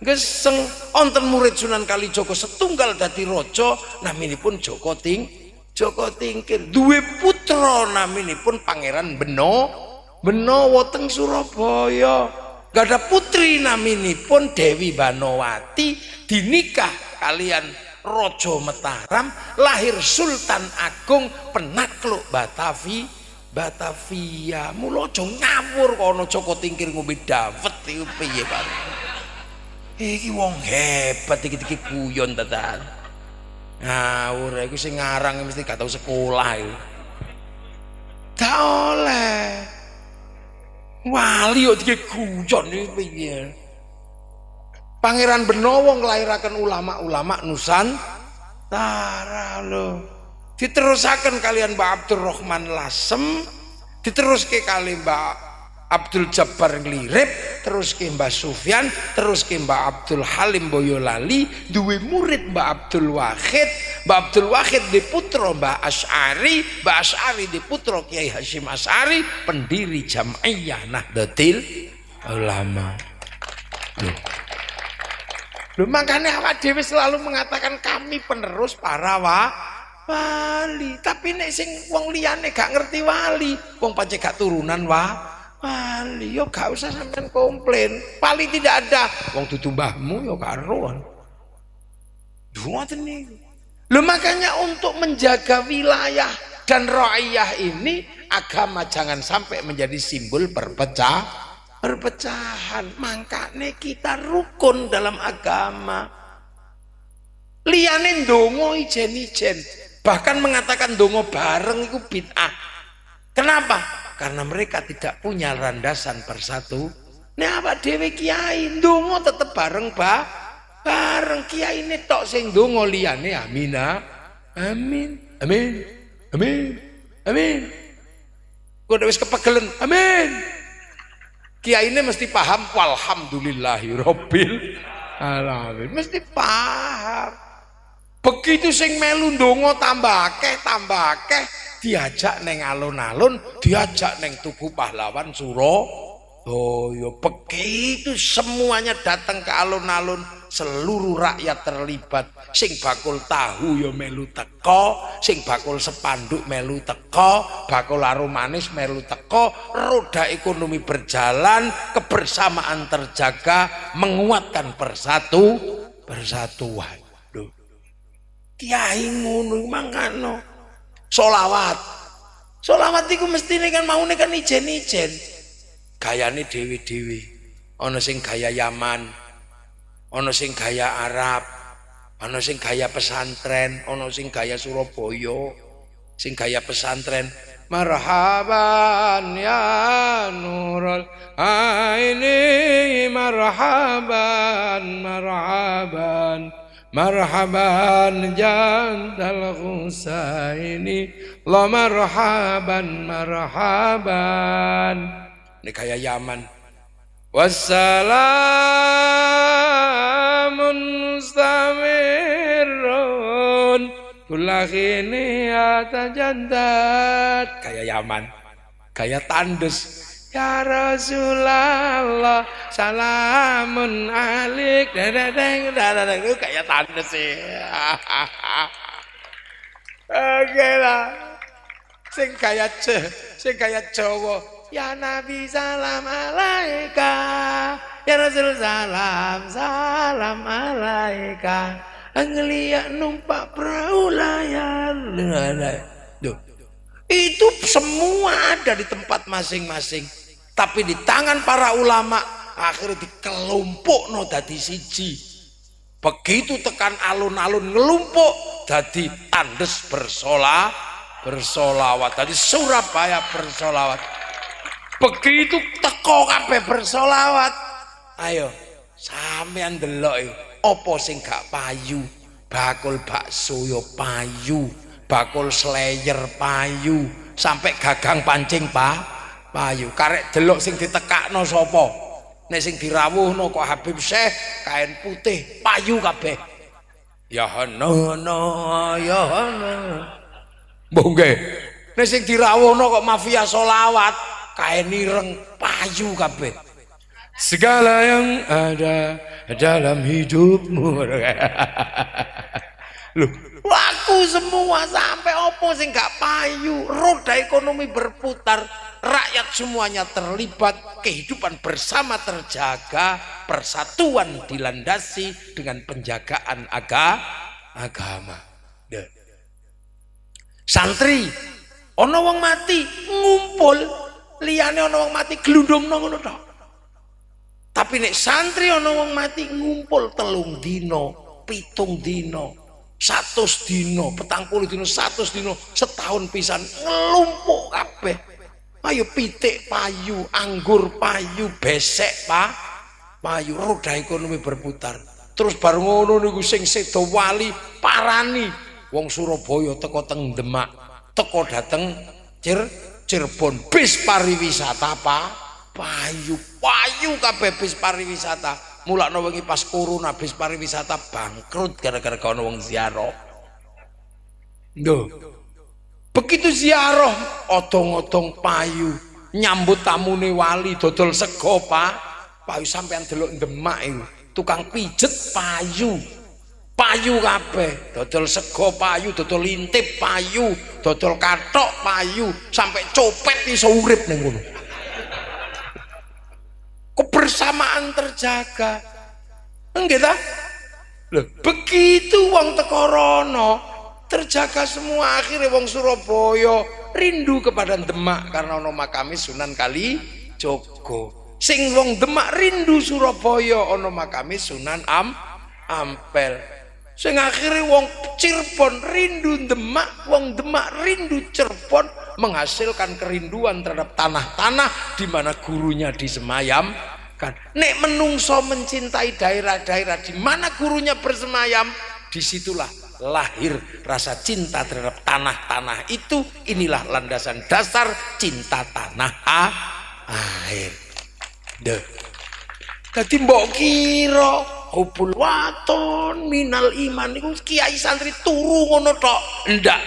Geseng. Onten murid Sunan Kalijaga setunggal dadi raja naminipun Joko Tingkir. Duwe putra naminipun Pangeran Benowo teng Surabaya. Gak ada putri naminipun Dewi Banowati, dinikah kalian Raja Mataram, lahir Sultan Agung penakluk Batavia. Mula aja ngawur kono Joko Tingkir ngombe dawet iku piye Pak. Iki wong hebat iki guyon tenan. Ngawur iku sing ngarang mesti gak tau sekolah iku. Gak oleh. Wali kok diguyon iki piye. Pangeran Benowo nglairaken ulama-ulama Nusantara lho. Diterusaken kalian Mbak Abdurrahman Lasem, diteruske kali Mbak Abdul Jabbar Nglirip, terus ke Mbak Sufyan, terus ke Mbak Abdul Halim Boyolali, duwe murid Mbak Abdul Wahid. Mbak Abdul Wahid di putra Mbak Asy'ari, Mbak Asy'ari di putra Kiai Hasyim Asy'ari, pendiri Jam'iyah Nahdlatul Ulama. Loh, makanya awak dhewe selalu mengatakan kami penerus para wali. Tapi nek sing wong liyane gak ngerti wali, wong pancen gak turunan wali, yo gak usah sampean komplain. Wali tidak ada, wong dudu mbahmu yo karuan. Ngoten niku. Lho makanya untuk menjaga wilayah dan ra'iyah ini, agama jangan sampai menjadi simbol perpecahan. Makanya kita rukun dalam agama. Liyane ndonga ijen-ijen, bahkan mengatakan ndonga bareng itu bid'ah. Kenapa? karena mereka tidak punya landasan bersatu. Nek awak dhewe kiai ndonga tetep bareng bareng kiai ini tok sing ndonga liyane amina. Amin. Amin. Amin. Amin. Kok wis kepegelen. Amin. Kiai ini mesti paham walhamdulillahirabbil alamin. Mesti paham. Begitu sing melu ndonga tambah akeh diajak neng alun-alun, diajak neng Tugu Pahlawan Surabaya. Begitu semuanya datang ke alun-alun, seluruh rakyat terlibat. Sing bakul tahu ya melu teko, sing bakul sepanduk melu teko, bakul arum manis melu teko. Roda ekonomi berjalan, kebersamaan terjaga, menguatkan persatuan. Duh. Kiai ngono mangkano. Solawat iku mestine kan maune kan ijen-ijen. Gayane dewe-dewe. Ana sing gaya Yaman, ana sing gaya Arab, ana sing gaya pesantren, ana sing gaya Surabaya. Sing gaya pesantren, marhaban ya nurul aini, marhaban marhaban jantal Husaini, la marhaban ini kayak Yaman. Wassalamun mustamirun kulakhini atajandat, kayak Yaman, kayak tandes. Ya Rasulullah salamun alik dadadeng kayak tanda sih. Oke lah. Sing kayak Jawa. Ya Nabi salam alaika, ya Rasul salam alaika. Ngeliat numpak perahu layar. Itu semua ada di tempat masing-masing. Tapi di tangan para ulama akhirnya dikelompokno dadi siji. Begitu tekan alun-alun ngelumpuk dadi tandes bersolawat. Tadi Surabaya bersolawat. Begitu teko kabeh bersolawat. Ayo sampean delok apa sing gak payu. Bakul bakso yo payu, bakul slayer payu, sampai gagang pancing payu. Karek delok sing ditekakno sapa? Nek sing dirawuhno kok Habib Syekh kain putih payu kabeh. Ya hono ya hono. Mbok nggih. Nek sing dirawuhno kok mafia solawat kain ireng payu kabeh. Segala yang ada dalam hidupmu. Loh, laku semua sampai opo sing gak payu. Roda ekonomi berputar, rakyat semuanya terlibat, kehidupan bersama terjaga, persatuan dilandasi dengan penjagaan agama. Santri ono wong mati ngumpul, liyane ono wong mati glundungno ngono tok. Tapi nek santri ono wong mati ngumpul 3 dino, 7 dino, 100 dino, 40 dino, 100 dino, setahun pisan ngelumpuk kabeh. Ayo pitik payu, anggur payu, besek payu, roda ekonomi berputar. Terus bar ngono niku sing sedo wali parani wong Surabaya teko teng Demak, teko dateng Cirebon, bis pariwisata payu kabeh bis pariwisata. Mulakno wengi pas corona bis pariwisata bangkrut gara-gara ana wong ziarah. Lho. Begitu ziarah odong-odong payu, nyambut tamune wali dodol sego payu sampean delok Demak iku. Tukang pijet payu kabeh, dodol sego payu, dodol intip payu, dodol kathok payu, sampai copet iso urip ning ngono. Kebersamaan terjaga. Enggak ta? Loh, begitu wong teko rono terjaga semua. Akhirnya wong Surabaya rindu kepada Demak karena ono makame Sunan Kalijogo. Sing wong Demak rindu Surabaya ono makame Sunan Ampel. Sing akhirnya wong Cirebon rindu Demak, wong Demak rindu Cirebon, menghasilkan kerinduan terhadap tanah-tanah di mana gurunya disemayamkan. Nek menungso mencintai daerah-daerah di mana gurunya bersemayam, disitulah lahir rasa cinta terhadap tanah-tanah itu. Inilah landasan dasar cinta tanah air. Dadi mbok kira hubul waton minal iman iku kiai santri turu ngono tok. Ndak.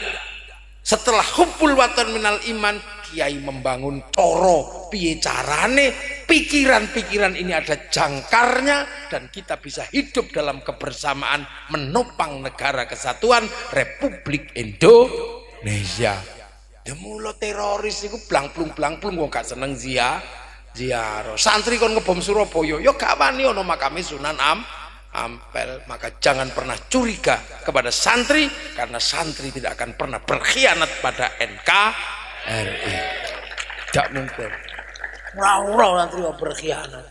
Setelah hubul waton minal iman, kiai membangun coro piye carane pikiran-pikiran ini ada jangkarnya dan kita bisa hidup dalam kebersamaan menopang negara kesatuan Republik Indonesia. Demula teroris iku blang-plung wong gak seneng ziarah. Santri kon ngebom Surabaya ya gak wani ana makame Sunan Ampel. Maka jangan pernah curiga kepada santri, karena santri tidak akan pernah berkhianat pada NKRI. Tidak mungkin. Ora santri berkhianat.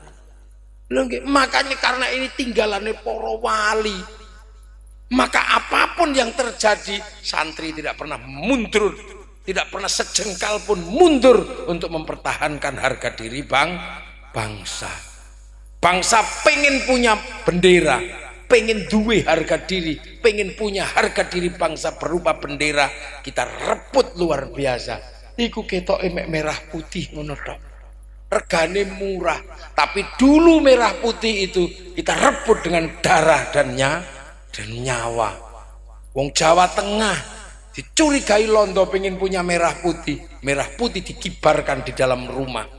Makanya karena ini tinggalannya para wali, maka apapun yang terjadi santri tidak pernah mundur, tidak pernah sejengkal pun mundur untuk mempertahankan harga diri bangsa. Bangsa pengen punya bendera, pengen duwe harga diri, pengen punya harga diri bangsa berupa bendera, kita rebut luar biasa. Iku ketoke mek merah putih ngono tok. Regane murah, tapi dulu merah putih itu kita rebut dengan darah dan nyawa. Wong Jawa Tengah dicurigai londo pengen punya merah putih dikibarkan di dalam rumah.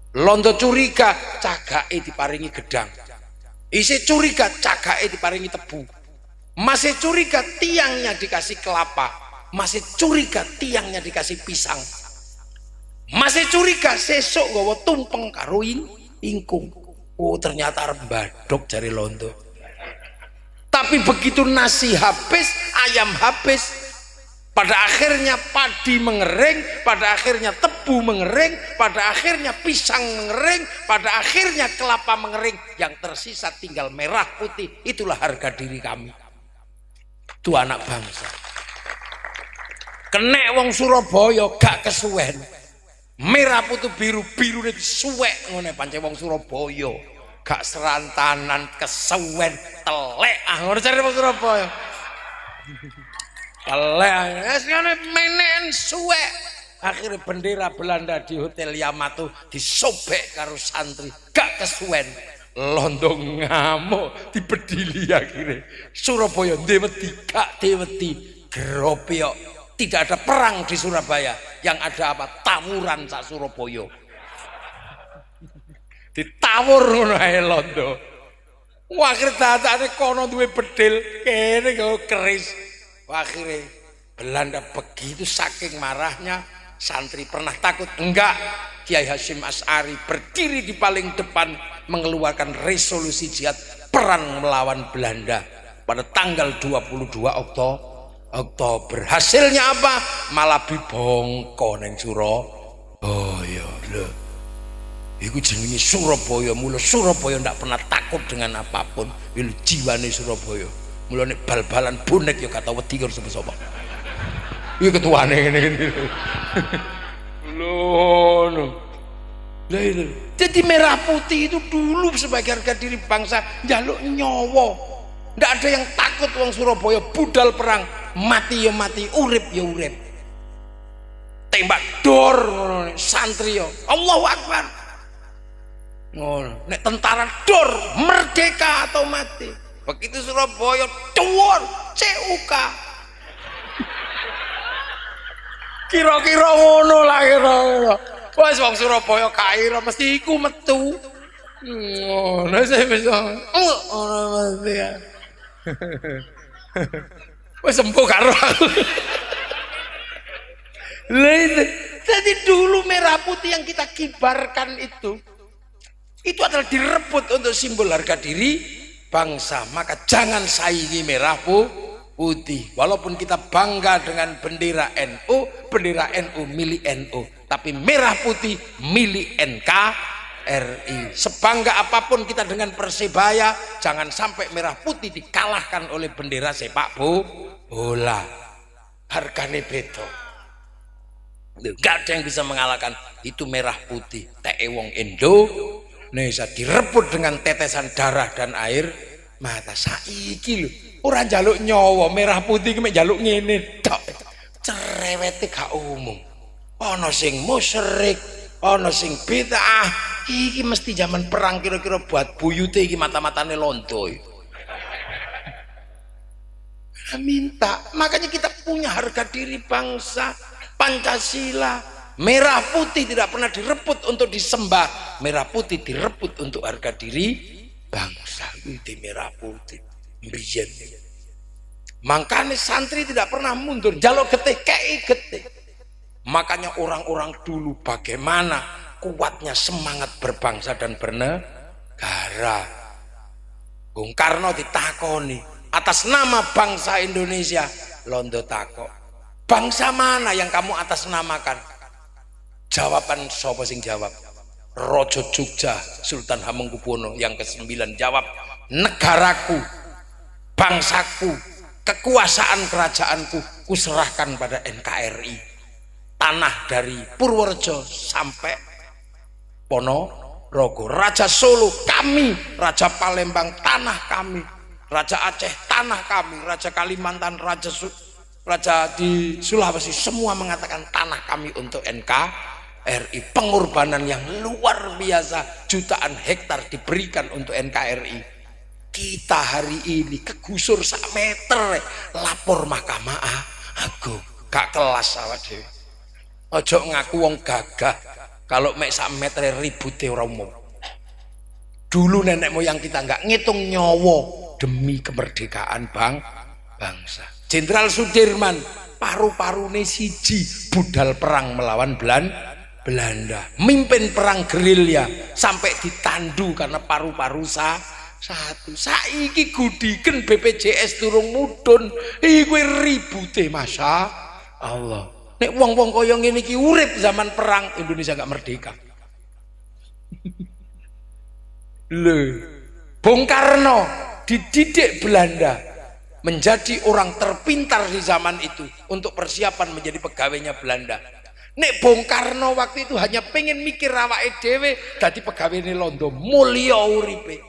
Londo curiga, cagake diparingi gedang. Isih curiga, cagake diparingi tebu. Masih curiga, tiangnya dikasih kelapa. Masih curiga, tiangnya dikasih pisang. Masih curiga, sesuk nggawa tumpeng karo ingkung. Oh, ternyata arep badok jari londo. Tapi begitu nasi habis, ayam habis, pada akhirnya padi mengering, pada akhirnya tebu mengering, pada akhirnya pisang mengering, pada akhirnya kelapa mengering, yang tersisa tinggal merah putih. Itulah harga diri kami. Itu anak bangsa. Kenek wong Surabaya gak kesuwen. Merah putih biru itu suwek ngene pancen wong Surabaya. Gak serantanan kesuwen telek ngono cari wong Surabaya. Telek menen suwek. Akhirnya bendera Belanda di Hotel Yamato disobek karo santri, gak kesuwen. Londo ngamuk dibedili akhirnya. Surabaya deweti gak deweti gropyok. Tidak ada perang di Surabaya, yang ada apa? Tawuran sak Surabaya. Ditawur ngono ae londo. Akhire datane kono duwe bedil, kene kok keris. Akhirnya Belanda begitu saking marahnya, santri pernah takut? Enggak. Kiai Hasyim Asy'ari berdiri di paling depan mengeluarkan resolusi jihad perang melawan Belanda pada tanggal 22 Oktober. Hasilnya apa? Malah bibongko neng Surabaya. Lho. Iku jenenge Surabaya. Mula Surabaya ndak pernah takut dengan apapun. Iku jiwane Surabaya. Mula nek bal-balan bonek ya kata wedi karo sapa-sapa. Iku ketuane ngene. Lono. Lah itu. Jadi merah putih itu dulu sebagai harga diri bangsa, njaluk nyawa. Ndak ada yang takut wong Surabaya budal perang, mati ya mati, urip ya urip. Tembak dor ngono santri ya. Allahu Akbar. Ngono, nek tentara dor merdeka atau mati. Begitu Surabaya dhuwur CUK. Kira-kira ngono lah kira-kira. Wes wong Surabaya kaira mesti iku metu. Ngono sih bisa. Ora mesti ya. Wes sembuh karo aku. Jadi dulu merah putih yang kita kibarkan itu adalah direbut untuk simbol harga diri bangsa. Maka jangan saingi merah putih. Walaupun kita bangga dengan bendera NU milik NU, tapi merah putih milik NKRI. Sebangga apapun kita dengan Persebaya, jangan sampai merah putih dikalahkan oleh bendera sepak bola. Hargane beda. Gak ada yang bisa mengalahkan itu merah putih. Teke wong Indonesia direbut dengan tetesan darah dan air mata. Saiki lho, ora njaluk nyawa merah putih ki mek njaluk ngene tok. Cerewete gak umum. Ana sing musyrik, ana sing bid'ah. Iki mesti zaman perang kira-kira buat buyute iki mata-matane londo. Minta, makanya kita punya harga diri bangsa. Pancasila, merah putih tidak pernah direbut untuk disembah, merah putih direbut untuk harga diri bangsa. Itu merah putih mbiyen. Makanya santri tidak pernah mundur, jaluk getih kei getih. Makanya orang-orang dulu bagaimana kuatnya semangat berbangsa dan bernegara. Bung Karno ditakoni atas nama bangsa Indonesia, londo takok, bangsa mana yang kamu atas namakan? Jawaban sapa sing jawab? Raja Jogja Sultan Hamengkubuwono yang ke-9 jawab, negaraku, bangsaku, kekuasaan kerajaanku kuserahkan pada NKRI. Tanah dari Purworejo sampai Ponorogo, Raja Solo kami, Raja Palembang tanah kami, Raja Aceh tanah kami, Raja Kalimantan, Raja di Sulawesi semua mengatakan tanah kami untuk NKRI. Pengorbanan yang luar biasa, jutaan hektar diberikan untuk NKRI. Kita hari ini kegusur sak meter, lapor Mahkamah Agung. Gak kelas awak dhewe. Ojo ngaku wong gagah kalau mek sak meter ribute ora umum. Dulu nenek moyang kita nggak ngitung nyawa demi kemerdekaan bangsa. Jenderal Sudirman paru-parune siji budal perang melawan Belanda, mimpin perang gerilya sampai ditandu karena paru-paru satu. Saiki gudiken BPJS durung mudhun, iku ribute Masya Allah. Nek wong-wong kaya ngene iki urip zaman perang, Indonesia gak merdeka. Lho, Bung Karno dididik Belanda menjadi orang terpintar di zaman itu untuk persiapan menjadi pegawainya Belanda. Nek Bung Karno waktu itu hanya pengen mikir awake dhewe dadi pegawene londo, mulya uripe.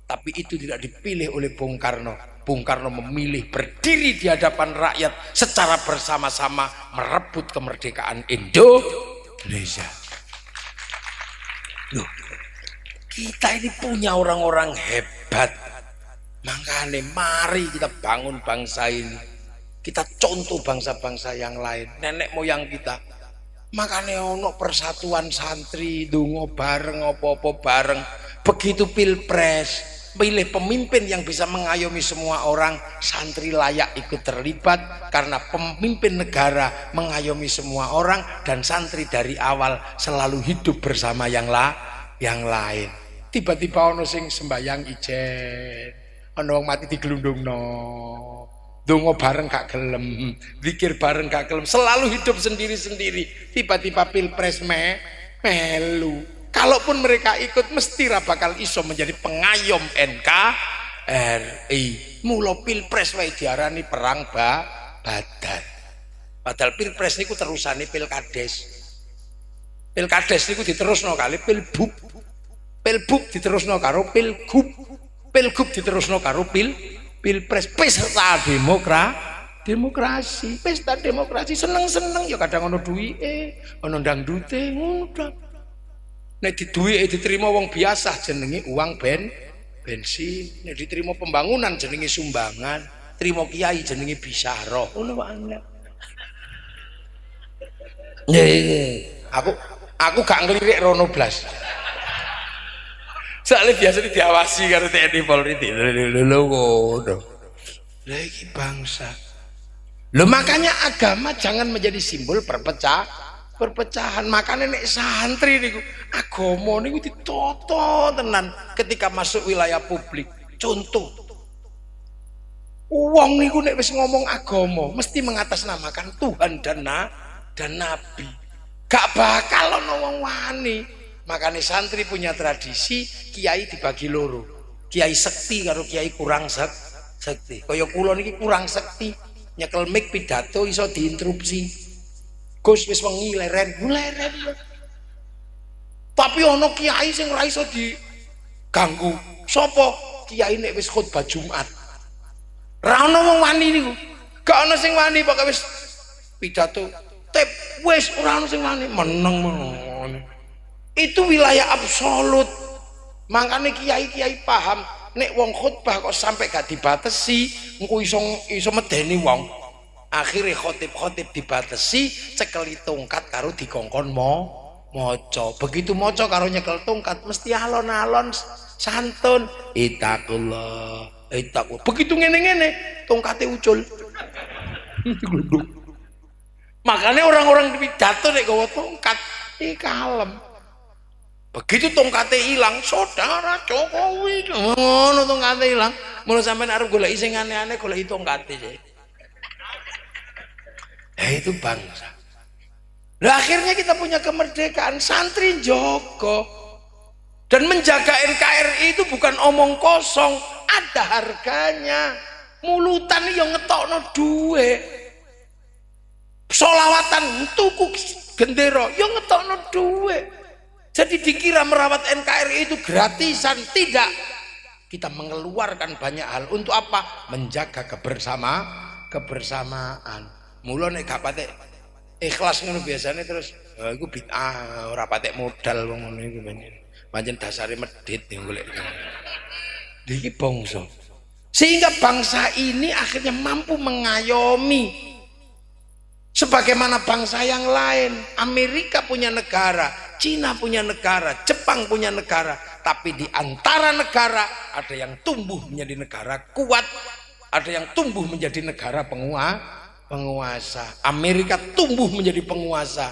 Tapi itu tidak dipilih oleh Bung Karno. Bung Karno memilih berdiri di hadapan rakyat secara bersama-sama merebut kemerdekaan Indonesia. Loh, kita ini punya orang-orang hebat. Makanya mari kita bangun bangsa ini. Kita contoh bangsa-bangsa yang lain, nenek moyang kita. Makanya ono persatuan santri, donga bareng, apa-apa bareng. Begitu pilpres, pilih pemimpin yang bisa mengayomi semua orang, santri layak ikut terlibat karena pemimpin negara mengayomi semua orang dan santri dari awal selalu hidup bersama yang lain. Tiba-tiba ono sing sembayang ijen, ono wong mati digelundungno, donga bareng gak gelem, zikir bareng gak gelem, selalu hidup sendiri-sendiri. Tiba-tiba pilpres melu. Kalaupun mereka ikut mesti bakal iso menjadi pengayom NKRI. Mula pilpres wae diarani perang badan. Padahal pilpres niku terusane pilkades. Pilkades niku diterusno kali pilbub. Pilbub diterusno karo pilgub. Pilgub diterusno karo pilpres. Pesta demokrasi. Pesta demokrasi seneng-seneng ya kadang ono duwike, ono dangdute ngono. Nek diduwike diterima wong biasa jenenge uang bensin, nek diterima pembangunan jenenge sumbangan, terima kiai jenenge bisyarah. Ngono wae. Aku gak ngelirik rono blas. Soalnya biasa diawasi karo TNI Polri. Lho ngono. Lah iki bangsa. Lho makanya agama jangan menjadi simbol perpecahan. Makanya nek santri niku agama niku ditoto tenan ketika masuk wilayah publik. Contoh, wong niku nek wis ngomong agama mesti mengatasnamakan Tuhan dan Nabi. Gak bakal ono wong wani. Makanya santri punya tradisi kiai dibagi loro, kiai sekti karo kiai kurang sekti. Kaya kula niki kurang sekti, nyekel mic pidato iso diinterupsi. Gus wis wengi leren. Tapi ana kiai sing ora iso diganggu. Sapa? Kiai nek wis khutbah Jumat. Ra ana wong wani niku. Gak ana sing wani pokoke wis pidato tep wis ora ana sing wani meneng. Itu wilayah absolut. Makanya kiai-kiai paham nek wong khutbah kok sampai gak dibatasi engko iso medeni wong. Akhirnya khotib dibatasi, cekeli tongkat karo dikongkon maca. Begitu maca karo nyekel tongkat mesti alon-alon santun. Itakullah. Begitu ngene-ngene tongkate ucul. Makanya orang-orang pidato nek gawa tongkat kalem. Begitu tongkate hilang, saudara Jokowi ngono tongkate hilang. Mula sampean arep goleki sing aneh-aneh goleki tongkate sih. Itu bangsa. Nah, akhirnya kita punya kemerdekaan, santri Joko. Dan menjaga NKRI itu bukan omong kosong, ada harganya. Mulutan yang ngetokno duwe. Solawatan tuku gendera yang ngetokno duwe. Jadi dikira merawat NKRI itu gratisan, tidak. Kita mengeluarkan banyak hal untuk apa? Menjaga kebersamaan. Mula nek gak patek ikhlas ngono biasane terus iku bid'ah ora patek modal wong ngono iku pancen dasare medhit golek. Iki bangsa. Sehingga bangsa ini akhirnya mampu mengayomi sebagaimana bangsa yang lain. Amerika punya negara, Cina punya negara, Jepang punya negara, tapi di antara negara ada yang tumbuh menjadi negara kuat, ada yang tumbuh menjadi negara penguasa. Amerika tumbuh menjadi penguasa,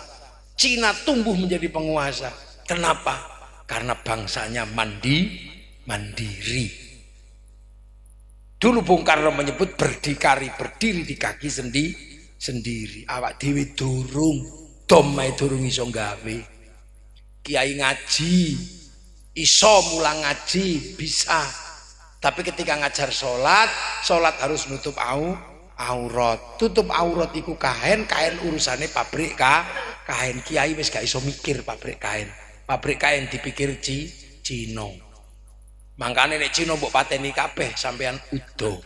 Cina tumbuh menjadi penguasa. Kenapa? Karena bangsanya mandiri. Dulu Bung Karno menyebut berdiri di kaki sendiri. Awak dhewe durung domae durung iso gawe. Kiai ngaji iso mulang ngaji bisa, tapi ketika ngajar sholat harus nutup aurat. Tutup aurat iku kain urusane pabrik kain. Kiai wis gak iso mikir pabrik kain dipikir Cina. Mangkane nek Cina mbok pateni kabeh sampean udo.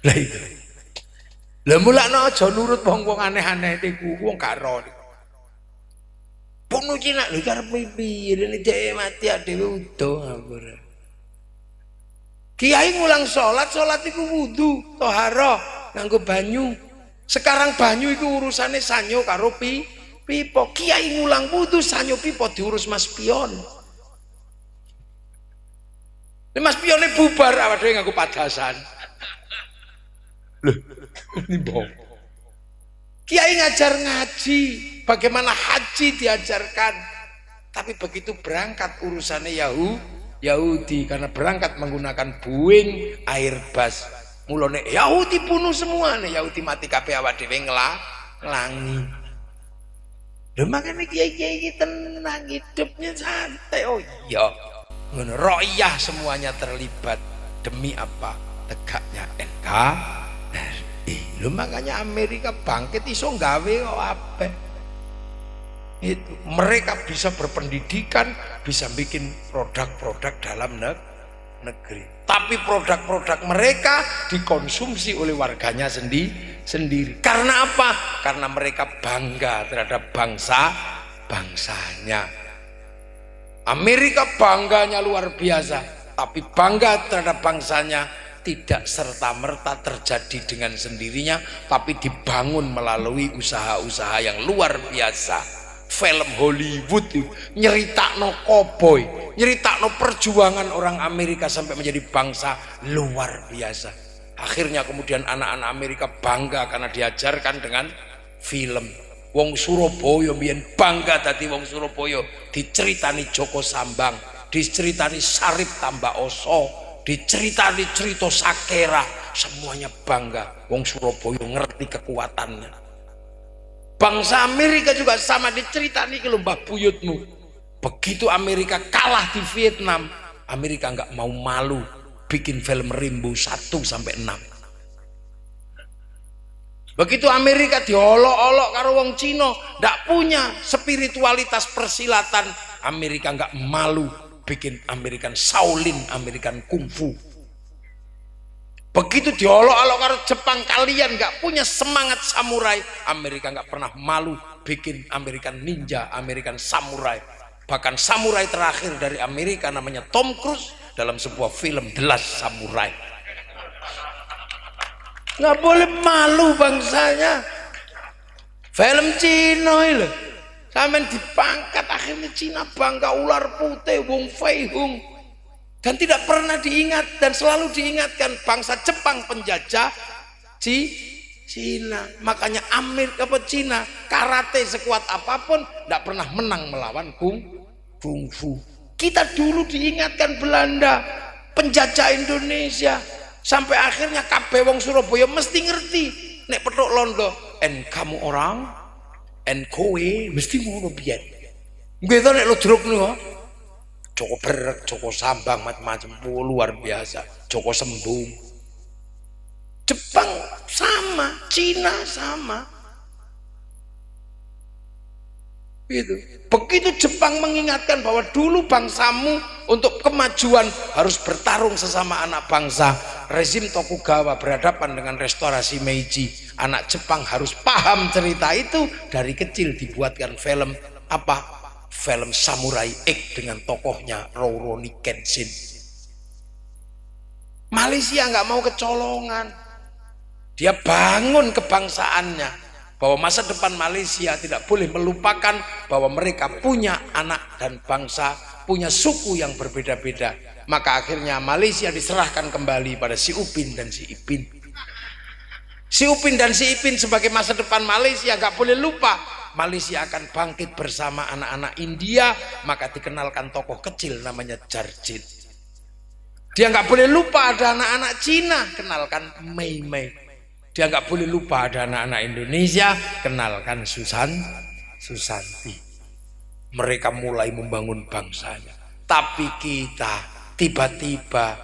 Lah itu. Lah mulakno aja nurut wong-wong aneh-aneh iku wong gak ro. Pono Cina lho karep piye rene dhek mati dhewe udo ngapura. Kiai ngulang sholat itu wudu, toharoh, nganggo banyu. Sekarang banyu itu urusannya sanyo karo pipo. Kiai ngulang wudu, sanyo pipo diurus Mas Pion. Mas Pionnya bubar, awak dhewe nganggo padasan. Loh, ini bohong. Kiai ngajar ngaji, bagaimana haji diajarkan. Tapi begitu berangkat urusannya Yahudi karena berangkat menggunakan Boeing Airbus. Mulane Yahudi bunuh semua nih, Yahudi mati kabeh awak dhewe nglangi. Lha makane kiai-kiai tenang hidupnya santai. Oh iya. Ngono royah semuanya terlibat demi apa? Tegaknya NKRI. Lho makanya Amerika bangkit iso gawe kok apik. Itu mereka bisa berpendidikan, bisa bikin produk-produk dalam negeri, tapi produk-produk mereka dikonsumsi oleh warganya sendiri. Karena apa? Karena mereka bangga terhadap bangsanya. Amerika bangganya luar biasa, tapi bangga terhadap bangsanya tidak serta-merta terjadi dengan sendirinya, tapi dibangun melalui usaha-usaha yang luar biasa. Film Hollywood itu nyeritakno koboi, nyeritakno perjuangan orang Amerika sampai menjadi bangsa luar biasa. Akhirnya kemudian anak-anak Amerika bangga karena diajarkan dengan film. Wong Surabaya biyen bangga dadi wong Surabaya, diceritani Joko Sambang, diceritani Sarip Tambak Oso, diceritani cerita Sakera, semuanya bangga. Wong Surabaya ngerti kekuatannya. Bangsa Amerika juga sama, diceritani ke lembah buyutmu. Begitu Amerika kalah di Vietnam, Amerika nggak mau malu bikin film Rimbo 1 sampai 6. Begitu Amerika diolok-olok karo wong Cina, ndak punya spiritualitas persilatan, Amerika nggak malu bikin American Shaolin, American Kungfu. Begitu diolok-olok karo Jepang, kalian nggak punya semangat samurai, Amerika nggak pernah malu bikin American Ninja, American Samurai. Bahkan samurai terakhir dari Amerika namanya Tom Cruise dalam sebuah film The Last Samurai. Nggak boleh malu bangsanya. Film Cina itu sampean dipangkat, akhirnya Cina bangga ular putih Wong Fei Hung, dan tidak pernah diingat dan selalu diingatkan bangsa Jepang penjajah Cina. Makanya Amerika apa Cina karate sekuat apapun tidak pernah menang melawan kungfu. Kita dulu diingatkan Belanda penjajah Indonesia, sampai akhirnya kabeh wong Surabaya mesti ngerti nek petuk londo en kamu orang en kowe mesti ngono biyen. Nggih to nek Ludruk niku Joko Berek, Joko Sambang, macam-macam luar biasa, Joko Sembung. Jepang sama, Cina sama. Gitu. Begitu Jepang mengingatkan bahwa dulu bangsamu untuk kemajuan harus bertarung sesama anak bangsa, rezim Tokugawa berhadapan dengan restorasi Meiji, anak Jepang harus paham cerita itu. Dari kecil dibuatkan film apa? Film Samurai X dengan tokohnya Rurouni Kenshin. Malaysia nggak mau kecolongan, dia bangun kebangsaannya, bahwa masa depan Malaysia tidak boleh melupakan bahwa mereka punya anak dan bangsa, punya suku yang berbeda-beda. Maka akhirnya Malaysia diserahkan kembali pada si Upin dan si Ipin. Si Upin dan si Ipin sebagai masa depan Malaysia nggak boleh lupa Malaysia akan bangkit bersama anak-anak India. Maka dikenalkan tokoh kecil namanya Jarjit. Dia nggak boleh lupa ada anak-anak Cina, kenalkan Mei Mei. Dia nggak boleh lupa ada anak-anak Indonesia, kenalkan Susanti. Mereka mulai membangun bangsanya. Tapi kita tiba-tiba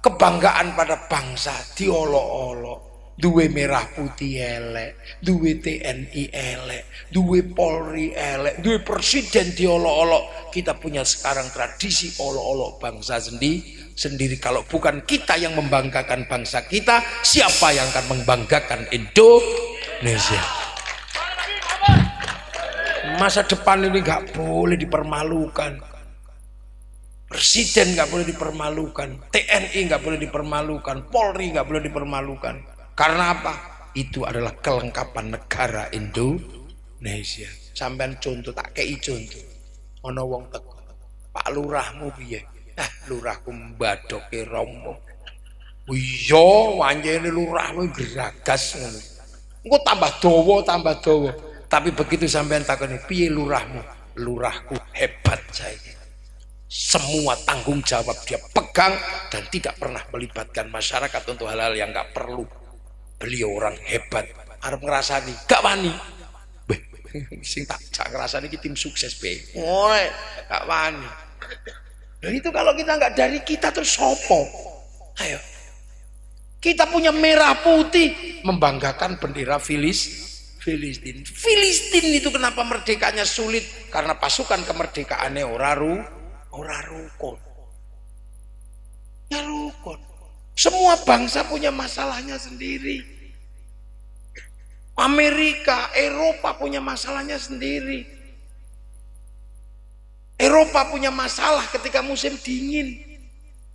kebanggaan pada bangsa diolok-olok. Duwe merah putih elek, duwe TNI elek, duwe Polri elek, duwe presiden diolok-olok. Kita punya sekarang tradisi olok-olok bangsa sendiri. Kalau bukan kita yang membanggakan bangsa kita, siapa yang akan membanggakan Indonesia? Masa depan ini nggak boleh dipermalukan. Presiden nggak boleh dipermalukan, TNI nggak boleh dipermalukan, Polri nggak boleh dipermalukan. Karena apa? Itu adalah kelengkapan negara Indonesia. Sampean contoh, tak kei contoh. Ana wong teko, Pak Lurahmu piye? Lurahku mbadoke romo. Iya, wanjene lurahmu geragas ngono. Engko tambah dawa. Tapi begitu sampean takoni, piye lurahmu? Lurahku hebat saiki. Semua tanggung jawab dia pegang dan tidak pernah melibatkan masyarakat untuk hal-hal yang nggak perlu. Beliau orang hebat. Arep ngrasani gak wani. Beh, sing tak ngrasani iki tim sukses be. Ora, gak wani. Dan itu kalau kita nggak dari kita terus sopo? Ayo. Kita punya merah putih membanggakan bendera Filistin. Filistin itu kenapa merdekanya sulit? Karena pasukan kemerdekaannya ora rukun. Ya rukun. Semua bangsa punya masalahnya sendiri. Amerika, Eropa punya masalahnya sendiri. Eropa punya masalah ketika musim dingin.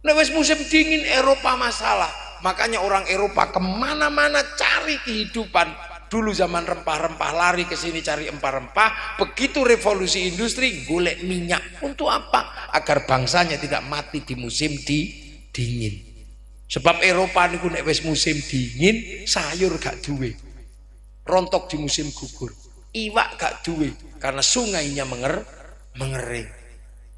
Nah, wes musim dingin Eropa masalah. Makanya orang Eropa kemana-mana cari kehidupan. Dulu zaman rempah-rempah lari ke sini cari rempah-rempah. Begitu revolusi industri golek minyak. Untuk apa? Agar bangsanya tidak mati di musim dingin. Sebab Eropa niku nek wis musim dingin sayur gak duwe, rontok di musim gugur, iwak gak duwe karena sungainya mengering,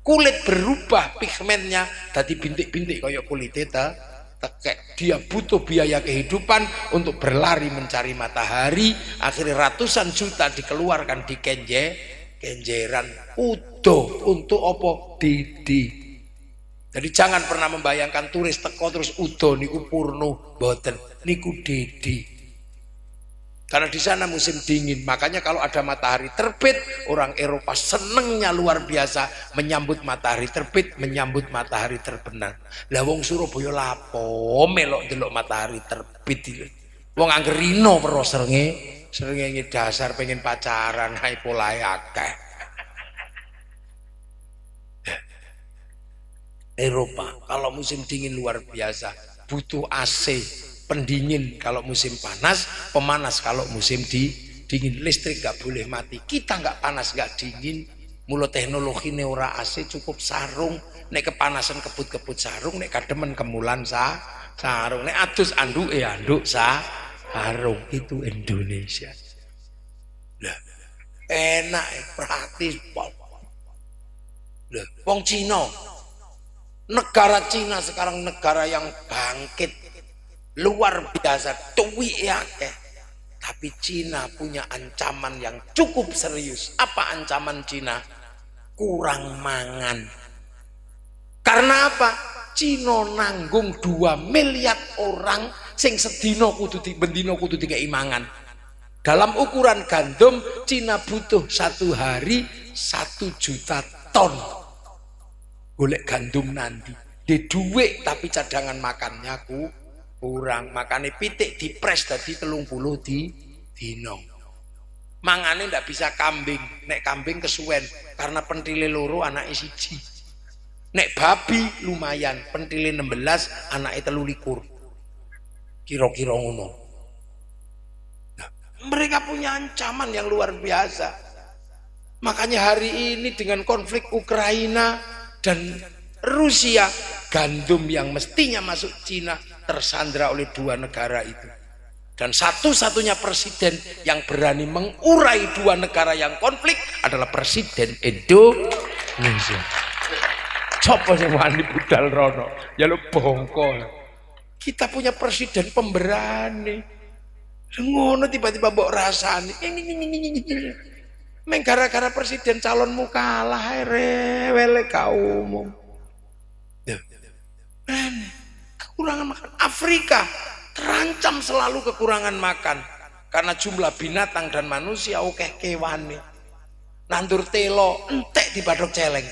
kulit berubah pigmennya jadi bintik-bintik kayak kulit tekek. Dia butuh biaya kehidupan untuk berlari mencari matahari. Akhirnya ratusan juta dikeluarkan di kenjeran udo untuk opo didi. Jadi jangan pernah membayangkan turis teko terus udo niku purno, boten niku didi. Karena di sana musim dingin, makanya kalau ada matahari terbit, orang Eropa senengnya luar biasa menyambut matahari terbit, menyambut matahari terbenam. Lah wong Surabaya lapo melok delok matahari terbit iki. Wong angger rino pero srenge dasar pengen pacaran, hai polahe akeh. Eropa kalau musim dingin luar biasa, butuh AC. Pendingin kalau musim panas, pemanas kalau musim dingin. Listrik nggak boleh mati. Kita nggak panas nggak dingin. Mula teknologi neura AC cukup sarung. Nek kepanasan kebut-kebut sarung, nek kademen kemulan sarung. Nek adus anduk anduk sarung. Itu Indonesia. Lah, enak praktis. Lah, wong Cina. Negara Cina sekarang negara yang bangkit. Luar biasa, tuwi akeh. Tapi Cina punya ancaman yang cukup serius. Apa ancaman Cina? Kurang mangan. Karena apa? Cina nanggung 2 miliar orang sing sedina kudu bendina kudu dikai mangan. Dalam ukuran gandum, Cina butuh 1 hari 1 juta ton. Golek gandum nanti. Di duit tapi cadangan makannya kurang, makanya pitik dipres tadi 30 dino. Mangane ndak bisa kambing, nek kambing kesuwen karena pentile loro anake siji. Nek babi lumayan, pentile 16 anake 23. Kira-kira ngono. Nah, mereka punya ancaman yang luar biasa. Makanya hari ini dengan konflik Ukraina dan Rusia, gandum yang mestinya masuk Cina tersandra oleh 2 negara itu. Dan satu-satunya presiden yang berani mengurai 2 negara yang konflik adalah Presiden Indonesia. Coba sing wani budal rono, ya lu bongko. Kita punya presiden pemberani. Ngono tiba-tiba mbok rasani. Meng gara-gara presiden calonmu kalah rewele kaum. Kekurangan makan. Afrika terancam selalu kekurangan makan karena jumlah binatang dan manusia akeh kewane. Nandur telo entek di badok celeng.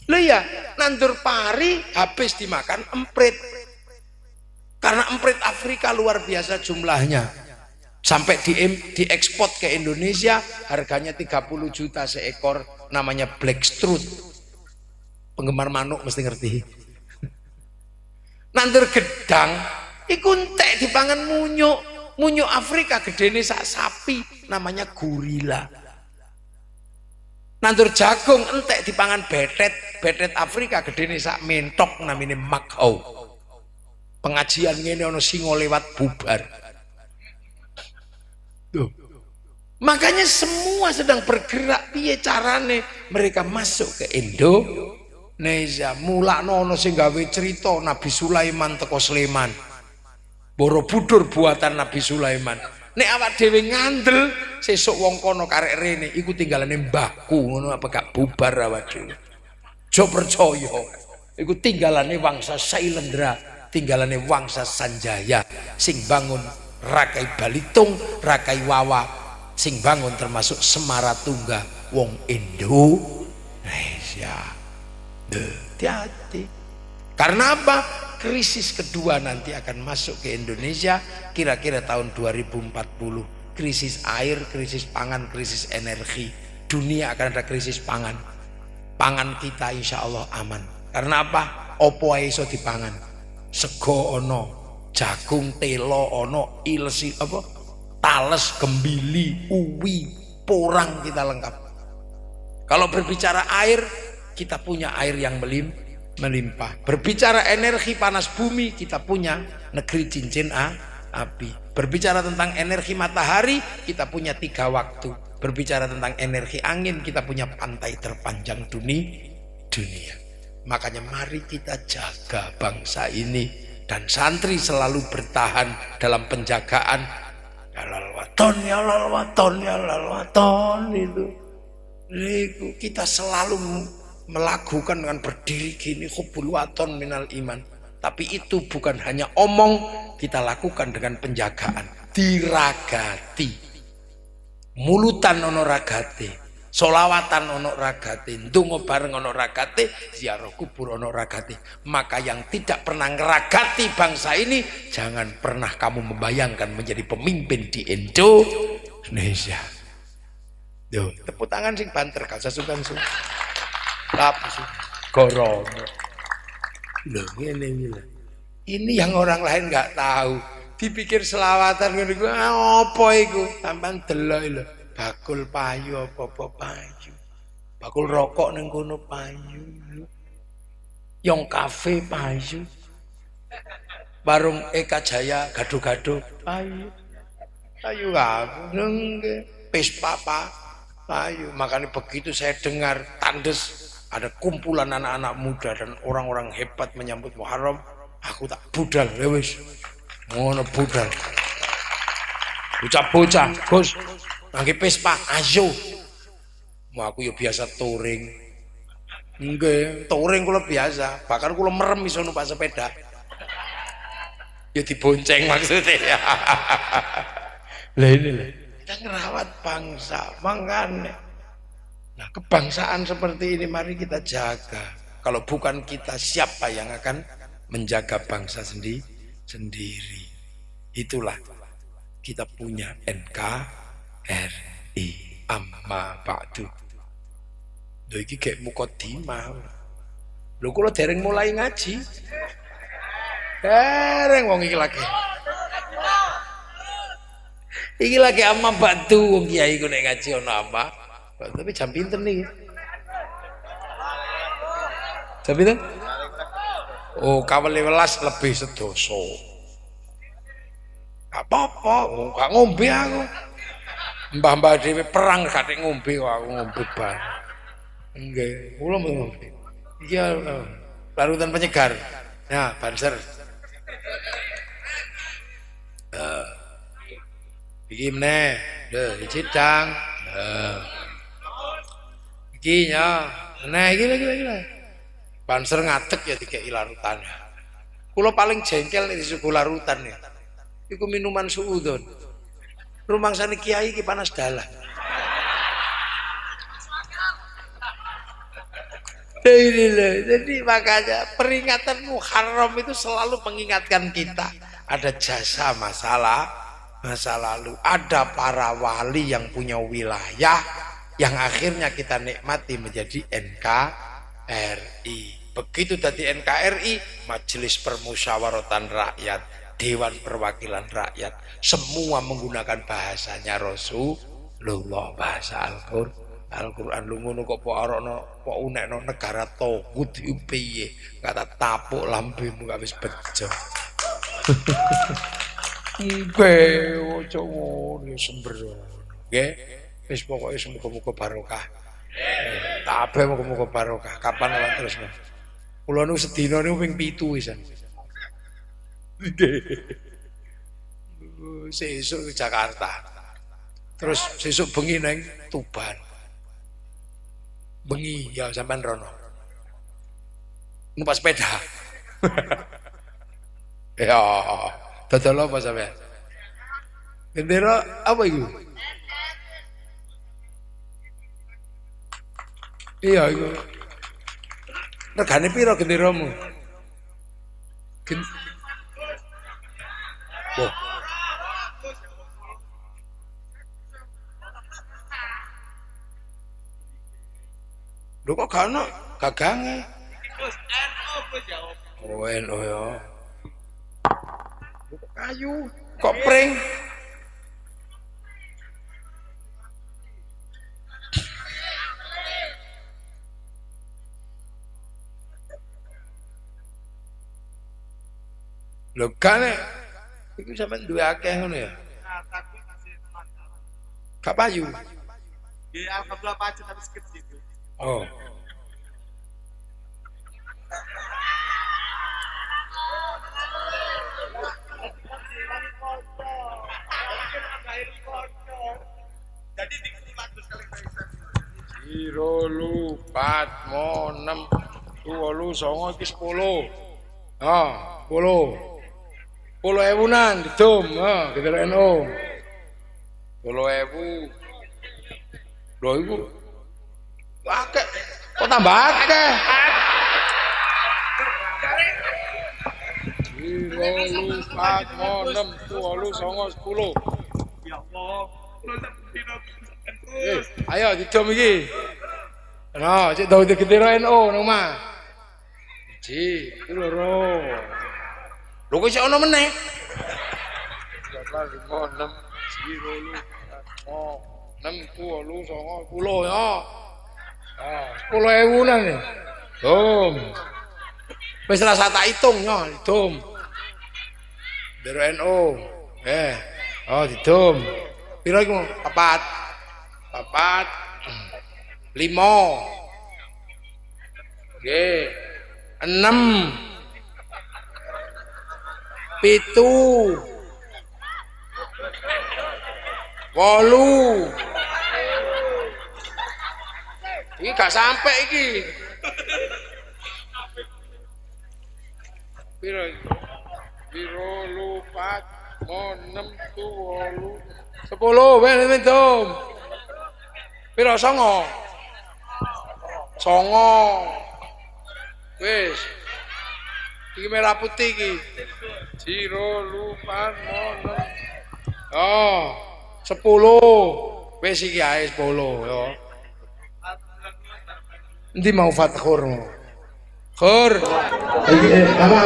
Lho ya, nandur pari habis dimakan emprit. Karena emprit Afrika luar biasa jumlahnya. Sampai diekspor ke Indonesia harganya 30 juta seekor, namanya blackstrut. Penggemar manuk mesti ngerti. Nandur gedang iku entek dipangan munyuk Afrika gedene sak sapi, namanya gorila. Nandur jagung entek dipangan betet Afrika gedene sak mentok, namanya makhau. Pengajian ngene ana singo lewat bubar. Tuh. Makanya semua sedang bergerak piye carane mereka masuk ke Indonesia. Mulakno ana sing gawe cerita Nabi Sulaiman teko Sleman. Borobudur buatan Nabi Sulaiman. Nek awak dhewe ngandel sesuk wong kono karek rene iku tinggalane mbahku, ngono apa gak bubar awak dhewe. Jo percaya. Iku tinggalane wangsa Sailendra, tinggalane wangsa Sanjaya sing bangun Rakai Balitung, Rakai Wawa, sing bangun termasuk Semaratungga wong Indonesia. Hati-hati. Karena apa? Krisis kedua nanti akan masuk ke Indonesia kira-kira tahun 2040. Krisis air, krisis pangan, krisis energi. Dunia akan ada krisis pangan. Pangan kita insya Allah aman. Karena apa? Opo ae iso dipangan. Sego ono, jagung, telo ono, ilsi apa? Tales, gembili, uwi, porang kita lengkap. Kalau berbicara air, kita punya air yang melimpah. Berbicara energi panas bumi, kita punya negeri cincin api. Berbicara tentang energi matahari, kita punya 3 waktu. Berbicara tentang energi angin, kita punya pantai terpanjang dunia. Makanya mari kita jaga bangsa ini, dan santri selalu bertahan dalam penjagaan halal waton ya halal waton ya halal waton. Itu kita selalu melakukan dengan berdiri gini, hubbul waton minal iman. Tapi itu bukan hanya omong, kita lakukan dengan penjagaan. diragati. Mulutan ono ragate, solawatan ono ragate, ndonga bareng ono ragate, ziarah kubur ono ragate. Maka yang tidak pernah ngeragati bangsa ini, jangan pernah kamu membayangkan menjadi pemimpin di Indonesia. Yo, tepuk tangan sing banter gak sungkan-sungkan. Lapo sih? Gorong. Loh, ini yang orang lain nggak tahu. Dipikir selawatan ngono iku apa iku? Sampeyan delok lho, bakul payu apa payu. Bakul rokok ning kono payu. Yong kafe payu. Warung Eka Jaya gado-gado payu. Payu apa? Nggih, Pespa payu. Makanya begitu saya dengar tandes ada kumpulan anak-anak muda dan orang-orang hebat menyambut Muharram, aku tak budal wis. Ngono budal. Bocah-bocah, Gus, ngangge Vespa, ayo. Mau aku ya biasa touring. Nggih, touring kula biasa, bahkan kula merem iso numpak sepeda. Ya dibonceng maksudnya. Lah ini lho, kita ngerawat bangsa, mangane. Nah, kebangsaan seperti ini mari kita jaga. Kalau bukan kita, siapa yang akan menjaga bangsa sendiri? Itulah kita punya NKRI. Amma ba'du. Lho iki gek mukadimah. Lho kula dereng mulai ngaji. Dereng wong iki lagi. Iki lagi amma ba'du wong kiai ku nek ngaji ana amma. Tapi jam pinten nih? Jam pinten? Oh, kawal 11 lebih sedoso. Gak apa-apa, gak ngombe aku. Mbah-mbah dhewe perang gak ngombe kok aku ngombe bar. Nggih, kula ngombe. Iki larutan penyegar. Nah, banser. Iki meneh, lho, cidang. Iki nya, nah iki lagi. Banser ngadeg ya dikeki larutan. Kula paling jengkel nek disuguh larutan ya. Iku minuman suudon. Rumangsane kiai iki panas dalan. Jadi makanya peringatan Muharram itu selalu mengingatkan kita ada jasa masa lalu, ada para wali yang punya wilayah yang akhirnya kita nikmati menjadi NKRI. Begitu tadi NKRI, Majelis Permusyawaratan Rakyat, Dewan Perwakilan Rakyat, semua menggunakan bahasanya Rasulullah, bahasa Al-Quran. Lu ngono kok kok unekno negara togut piye, kata tapuk lambemu gak wis bejo. Nggih, ojo ngono sembrono. Nggih, wis pokoke semoga-moga barokah. Kabeh moga-moga barokah. Kapan lan terus. Kula nu sedina niku ping 7 wisan. Sesuk ke Jakarta. Terus sesuk bengi nang Tuban. Bengi ya sampean rono. Numpak sepeda. Ya, dodol apa sampean? Gendera apa itu? Iya itu. Regane piro genderamu? Wah. Lho kok gak ono gagange? Oh, NO ya. Kok kayu, kok pring? Lho kan iku sampean duwe akeh ngono ya. Gak payu. Nggih, alhamdulillah payu tapi sikit gitu. Oh. Jadi dikumpulkan sekali Zero lu 4 mo 6 8 9 iki 10. Ah, 10. 10.000-an didom, gitu NU. 10.000. Lho iku akeh. Kok tambah akeh? Lu 4 6 7 8 10. Ya Allah. Ayo didom iki. Nah, cek tau digedero NU nang omah. 1, 2. Lho kok isih ana meneh? 5 6 7 8 9 10 ya. 10.000-an nih. Dom. Wis rasa tak hitung ya, dom. Dero NU. Didom. Piro iku? 4. 5. Nggih. 6. 7. 8. Iki gak sampe iki. Piro iki? 4 6 7 10 wis dom. Piro 9? 9. Wis. Iki merah putih iki. 0 4 6. 10. Wis iki ae 10 ya. Endi mau Fathur? Khur. Ama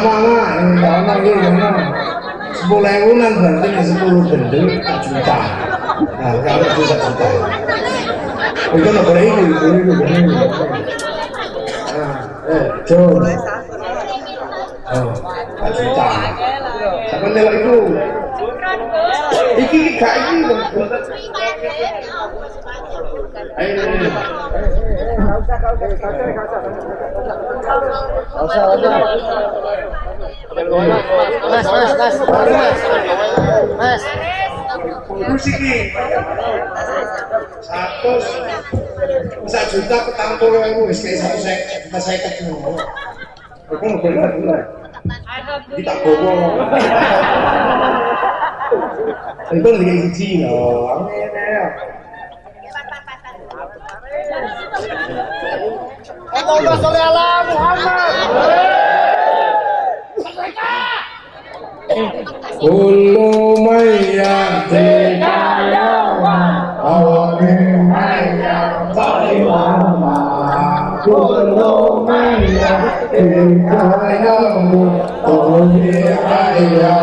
iki 10.000-an berarti 10 gendel 4 juta. Nah, kalau 1 juta. Itu nomor ini. Jom. 4 juta. Sampai nilai itu. Iki gak iki. Ayo. Mas. Musiki. 1 juta petang 10.000 wis kaya 150 ngono. Kok ngono. Kita bobo. Itu lagi siji lho. Allahumma sholli ala Muhammad. Kullu mayyatina yawma aw mayyatina yawma kullu mayyatina yawma aw mayyatina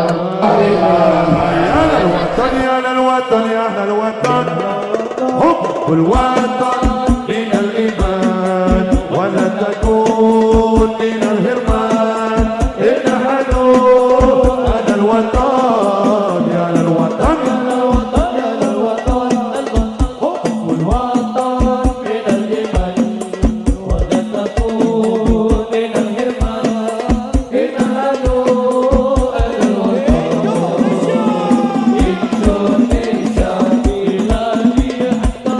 من الإيمان ولا تكون من الهرمان إن حلو على الوطن يا الوطن يا الوطن حب الوطن من الإيمان ولا تكون من الهرمان إن حلو على الوطن إندونيسيا بلادي حتى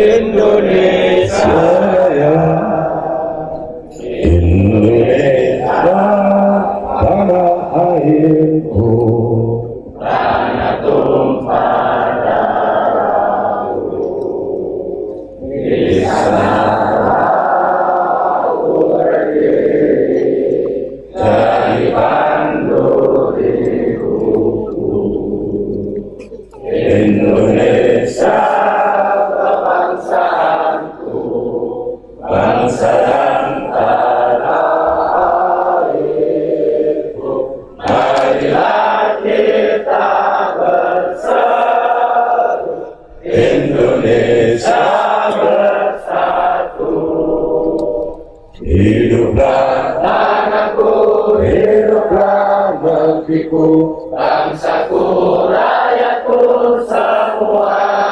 Indonesia Raya, Indonesia tanah airku, tanah tumpah darahku, di sana aku berdiri dari banduriku. Indonesia kebangsaanku, bangsa dan tanah airku. Marilah kita bersatu, Indonesia bersatu. Hiduplah tanahku, hiduplah negeriku, bangsaku, rakyatku semuanya.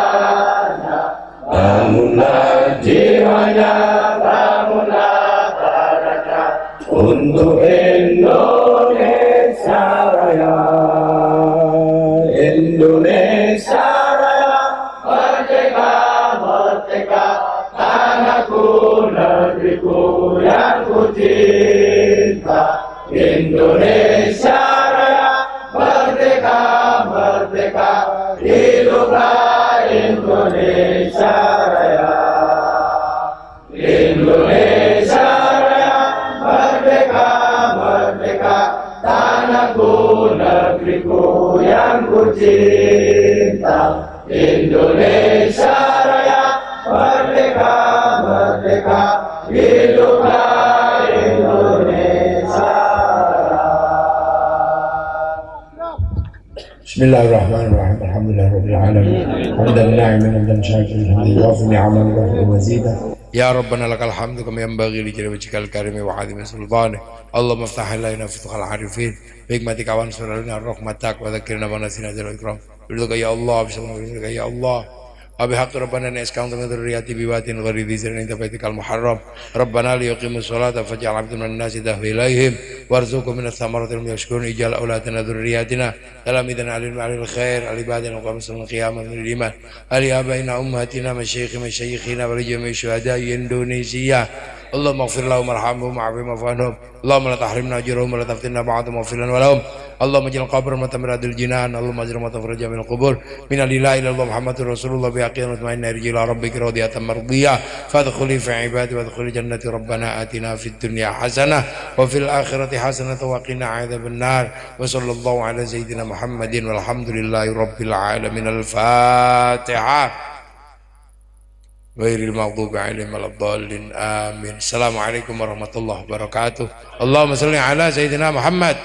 Bangunlah jiwanya, bangunlah badannya, untuk Indonesia Raya. Indonesia Raya, merdeka, merdeka, tanahku, negeriku yang ku cinta. Indonesia Raya, merdeka, merdeka, hiduplah Indonesia Raya. Indonesia Raya, merdeka, merdeka, tanahku, negeriku yang ku cinta. Indonesia Raya, merdeka, merdeka, hiduplah Indonesia. Bismillahirrahmanirrahim. Alhamdulillahirabbil alamin. Hamdan na'iman hamdan syakiran hamdan yuwafi ni'aman wa yuhyi mazida. Ya Rabbana lakal hamdu kama yanbaghi li jalali wajhikal karimi wa 'azimi sultanik. Allahumma iftah alaina futuhal arifin bi hikmatika wa ansur lana rahmatak wa dzakkirna wa nasina dzal ikram. Ridhoka ya Allah, bismillahirrahmanirrahim ya Allah. وبحق ربنا ان اسكنت من ذريتي بواد غير ذي زرع عند بيتك المحرم ربنا ليقيموا الصلاة فاجعل عبدا من الناس تهوي اليهم وارزقهم من الثمرات لهم يشكرون اجعل اولادنا ذرياتنا تلاميذنا على الخير عبادنا وقاموا القيامة من الايمان لآبائنا امهاتنا مشايخنا ولجميع شهداء اندونيسيا اللهم اغفر لهم وارحمهم وعافهم واعف عنهم اللهم لا تحرمنا اجرهم ولا تفتنا بعضهم واغفر لنا ولهم اللهم اجعل قبرهم متمرد الجنان اللهم اجعل متفرجا من القبور من الاله الا الله محمد رسول الله بيقين مطمئن ارجع الى ربك راضية مرضية فادخلي في عبادي وادخلي جنة ربنا آتنا في الدنيا حسنة وفي الآخرة حسنة وقنا عذاب النار وصلى الله على سيدنا محمد والحمد لله رب العالمين. الفاتحة. غير المغضوب عليهم ولا الضالين آمين. السلام عليكم ورحمة الله وبركاته. اللهم صل على سيدنا محمد.